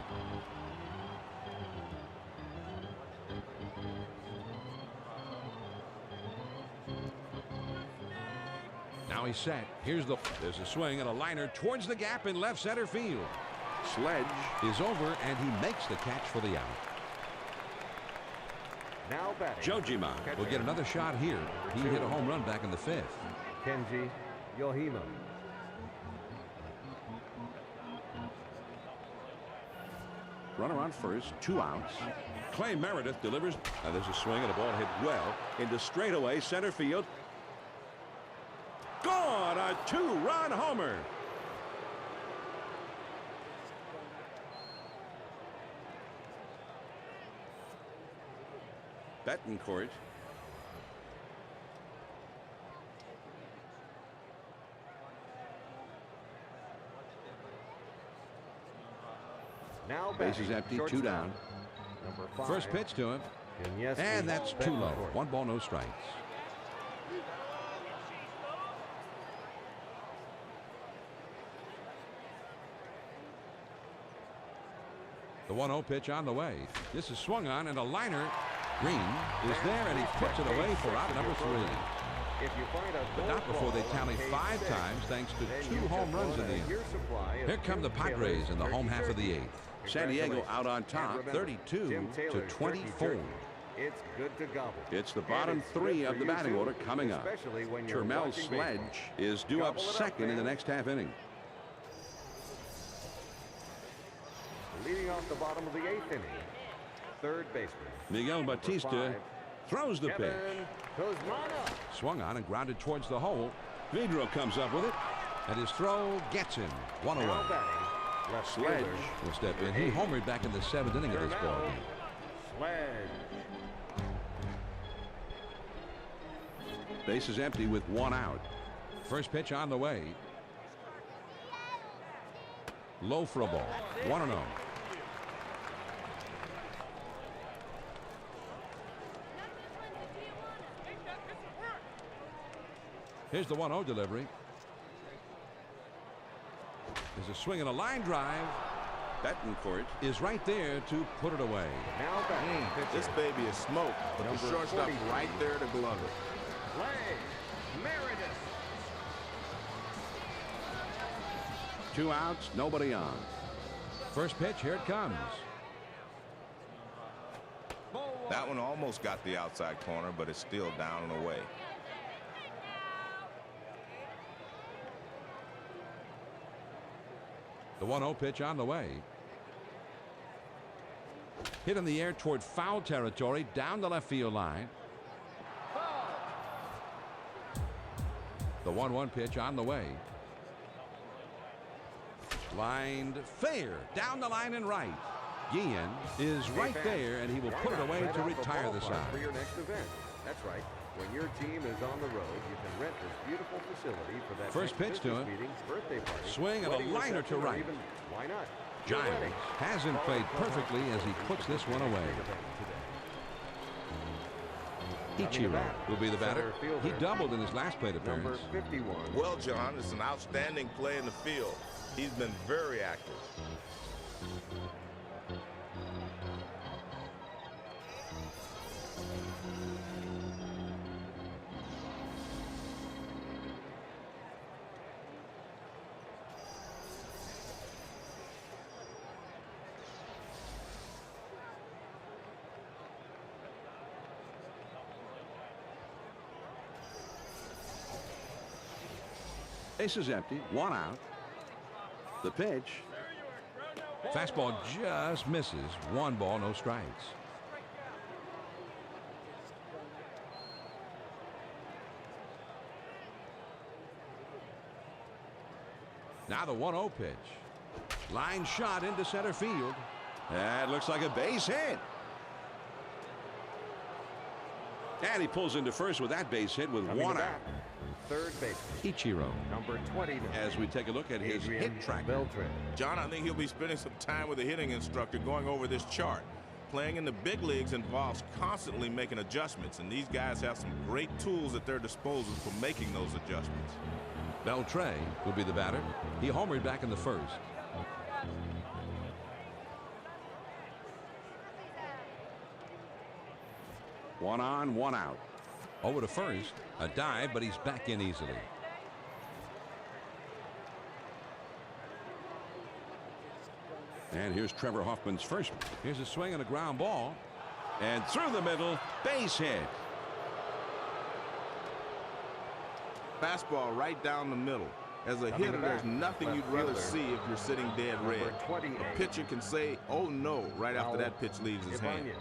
Now he's set. There's a swing and a liner towards the gap in left center field. Sledge Is over, and he makes the catch for the out. Now batting. Jojima Will get another shot here. He hit a home run back in the 5th. Kenji Yohima. runner on first, 2 outs. Clay Meredith delivers. Now there's a swing and a ball hit well into straightaway center field. Gone, a 2-run homer. Betancourt. Now Bases empty, 2 down. Number 5. First pitch to him. And that's too low. 1 ball, no strikes. The 1-0 pitch on the way. This is swung on, and a liner. Green is there, and he puts it away for out number 3. But not before they tally 5 times, thanks to 2 home runs in the inning. Here come the Padres in the home half of the 8th. San Diego out on top, 32-24. It's good to gobble. It's the bottom 3 of the batting order coming up. Termel Sledge is due up second in the next half inning. Leading off the bottom of the 8th inning, third baseman Miguel Batista throws the pitch. Swung on and grounded towards the hole. Vidro comes up with it. And his throw gets him. 1 away. Sledge will step in. He homered back in the 7th inning of this ball game. Sledge. Base is empty with 1 out. First pitch on the way. Low for a ball. 1-0. Here's the 1-0 delivery. There's a swing and a line drive. Betancourt is right there to put it away. Now batting. This baby is smoked, but the shortstop right there to glove it. Clay Meredith. 2 outs, nobody on. First pitch, here it comes. That one almost got the outside corner, but it's still down and away. The 1-0 pitch on the way. Hit in the air toward foul territory, down the left field line. The 1-1 pitch on the way. Lined fair down the line and right. Guillen is right there, and he will put it away to retire the side. For your next event. That's right. When your team is on the road, you can rent this beautiful facility for that first pitch to him. Meeting, birthday party, swing and a liner to right. Even, why not? Giles hasn't played perfectly as he puts this one away. Ichiro will be the batter. He doubled in his last plate appearance. Number 51. Well, John, it's an outstanding play in the field. He's been very active. Base is empty. 1 out. The pitch. Fastball just misses. 1 ball, no strikes. Now the 1-0 pitch. Line shot into center field. That looks like a base hit. And he pulls into first with that base hit with 1 out. Third base. Ichiro. Number 20. As we take a look at his hit tracker. John, I think he'll be spending some time with the hitting instructor going over this chart. Playing in the big leagues involves constantly making adjustments, and these guys have some great tools at their disposal for making those adjustments. Beltre will be the batter. He homered back in the first. One on, 1 out. Over to first. A dive, but he's back in easily. And here's Trevor Hoffman's first. Here's a swing and a ground ball. And through the middle, base hit. Fastball right down the middle. As a hitter, there's nothing you'd rather see if you're sitting dead red. A pitcher can say, oh no, right after that pitch leaves his hand.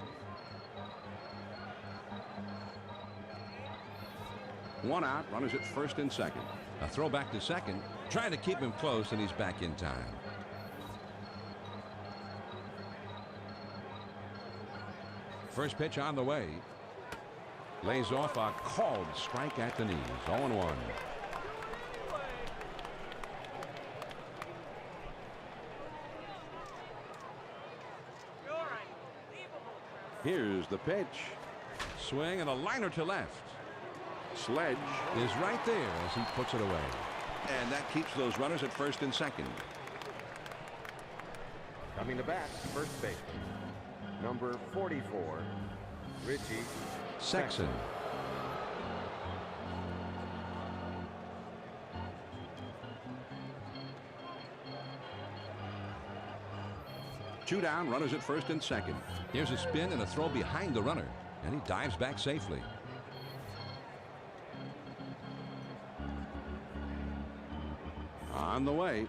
1 out, runners at first and second. A throw back to second, trying to keep him close, and he's back in time. First pitch on the way. Lays off a called strike at the knees. 0-1. Here's the pitch. Swing and a liner to left. Sledge is right there as he puts it away. And that keeps those runners at first and second. Coming to bat, first baseman. Number 44, Richie Sexton. Two down, runners at first and second. Here's a spin and a throw behind the runner, and he dives back safely. On the way.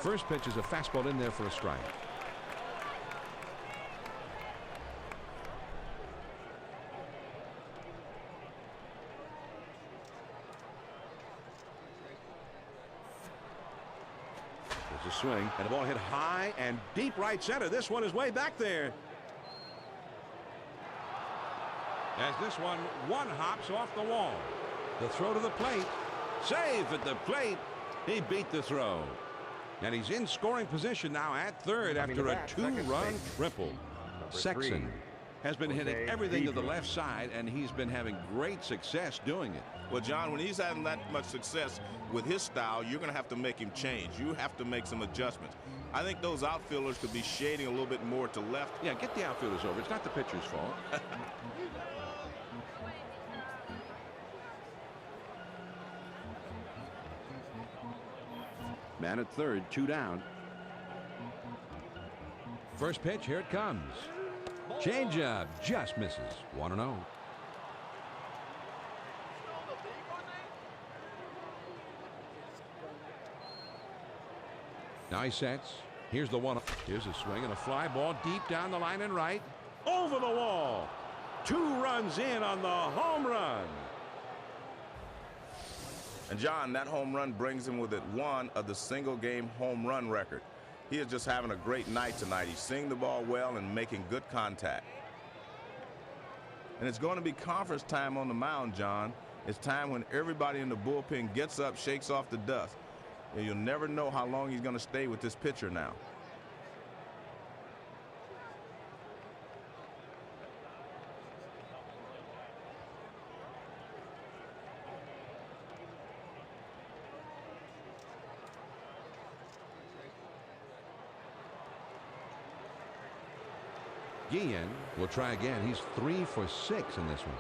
First pitch is a fastball in there for a strike. There's a swing, and the ball hit high and deep right center. This one is way back there. As this one hops off the wall. The throw to the plate. Safe at the plate. He beat the throw. And he's in scoring position now at third after a 2-run triple. Sexton has been hitting everything to the left side, and he's been having great success doing it. Well, John, when he's having that much success with his style, you're going to have to make him change. You have to make some adjustments. I think those outfielders could be shading a little bit more to left. Yeah, get the outfielders over. It's not the pitcher's fault. Man at third, 2 down. First pitch, here it comes. Changeup just misses. 1-0. Now he sets. Here's the 1. Here's a swing and a fly ball deep down the line and right. Over the wall. 2 runs in on the home run. And John, that home run brings him with it one of the single-game home run record. He is just having a great night tonight. He's seeing the ball well and making good contact. And it's going to be conference time on the mound, John. It's time when everybody in the bullpen gets up, shakes off the dust. And you'll never know how long he's going to stay with this pitcher now. Guillen will try again. He's 3 for 6 in this one.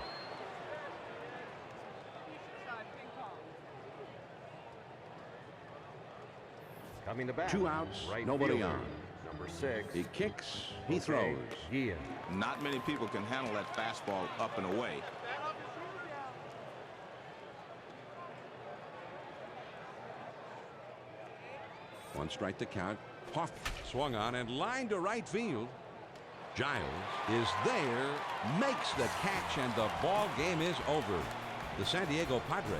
Coming to bat. 2 outs, Right nobody fielder, on. Number 6. He kicks, he throws. Guillen. Not many people can handle that fastball up and away. One strike to count. Hoff swung on and lined to right field. Giles is there, makes the catch, and the ball game is over. The San Diego Padres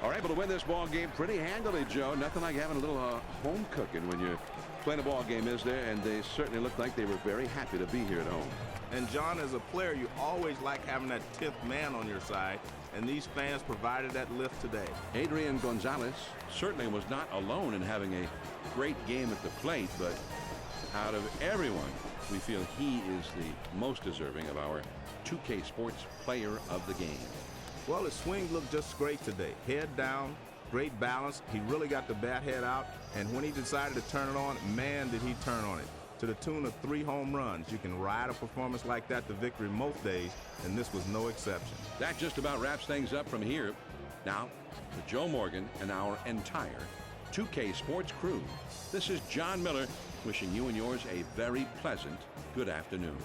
Are able to win this ball game pretty handily, Joe. Nothing like having a little home cooking when you're playing a ball game, is there? And they certainly looked like they were very happy to be here at home. And John, as a player, you always like having that 10th man on your side, and these fans provided that lift today. Adrian Gonzalez certainly was not alone in having a great game at the plate, but out of everyone, we feel he is the most deserving of our 2K Sports Player of the Game. Well, his swing looked just great today. Head down, great balance. He really got the bat head out, and when he decided to turn it on, man, did he turn on it. To the tune of 3 home runs. You can ride a performance like that to victory most days, and this was no exception. That just about wraps things up from here. Now, for Joe Morgan and our entire 2K Sports crew, this is John Miller wishing you and yours a very pleasant good afternoon.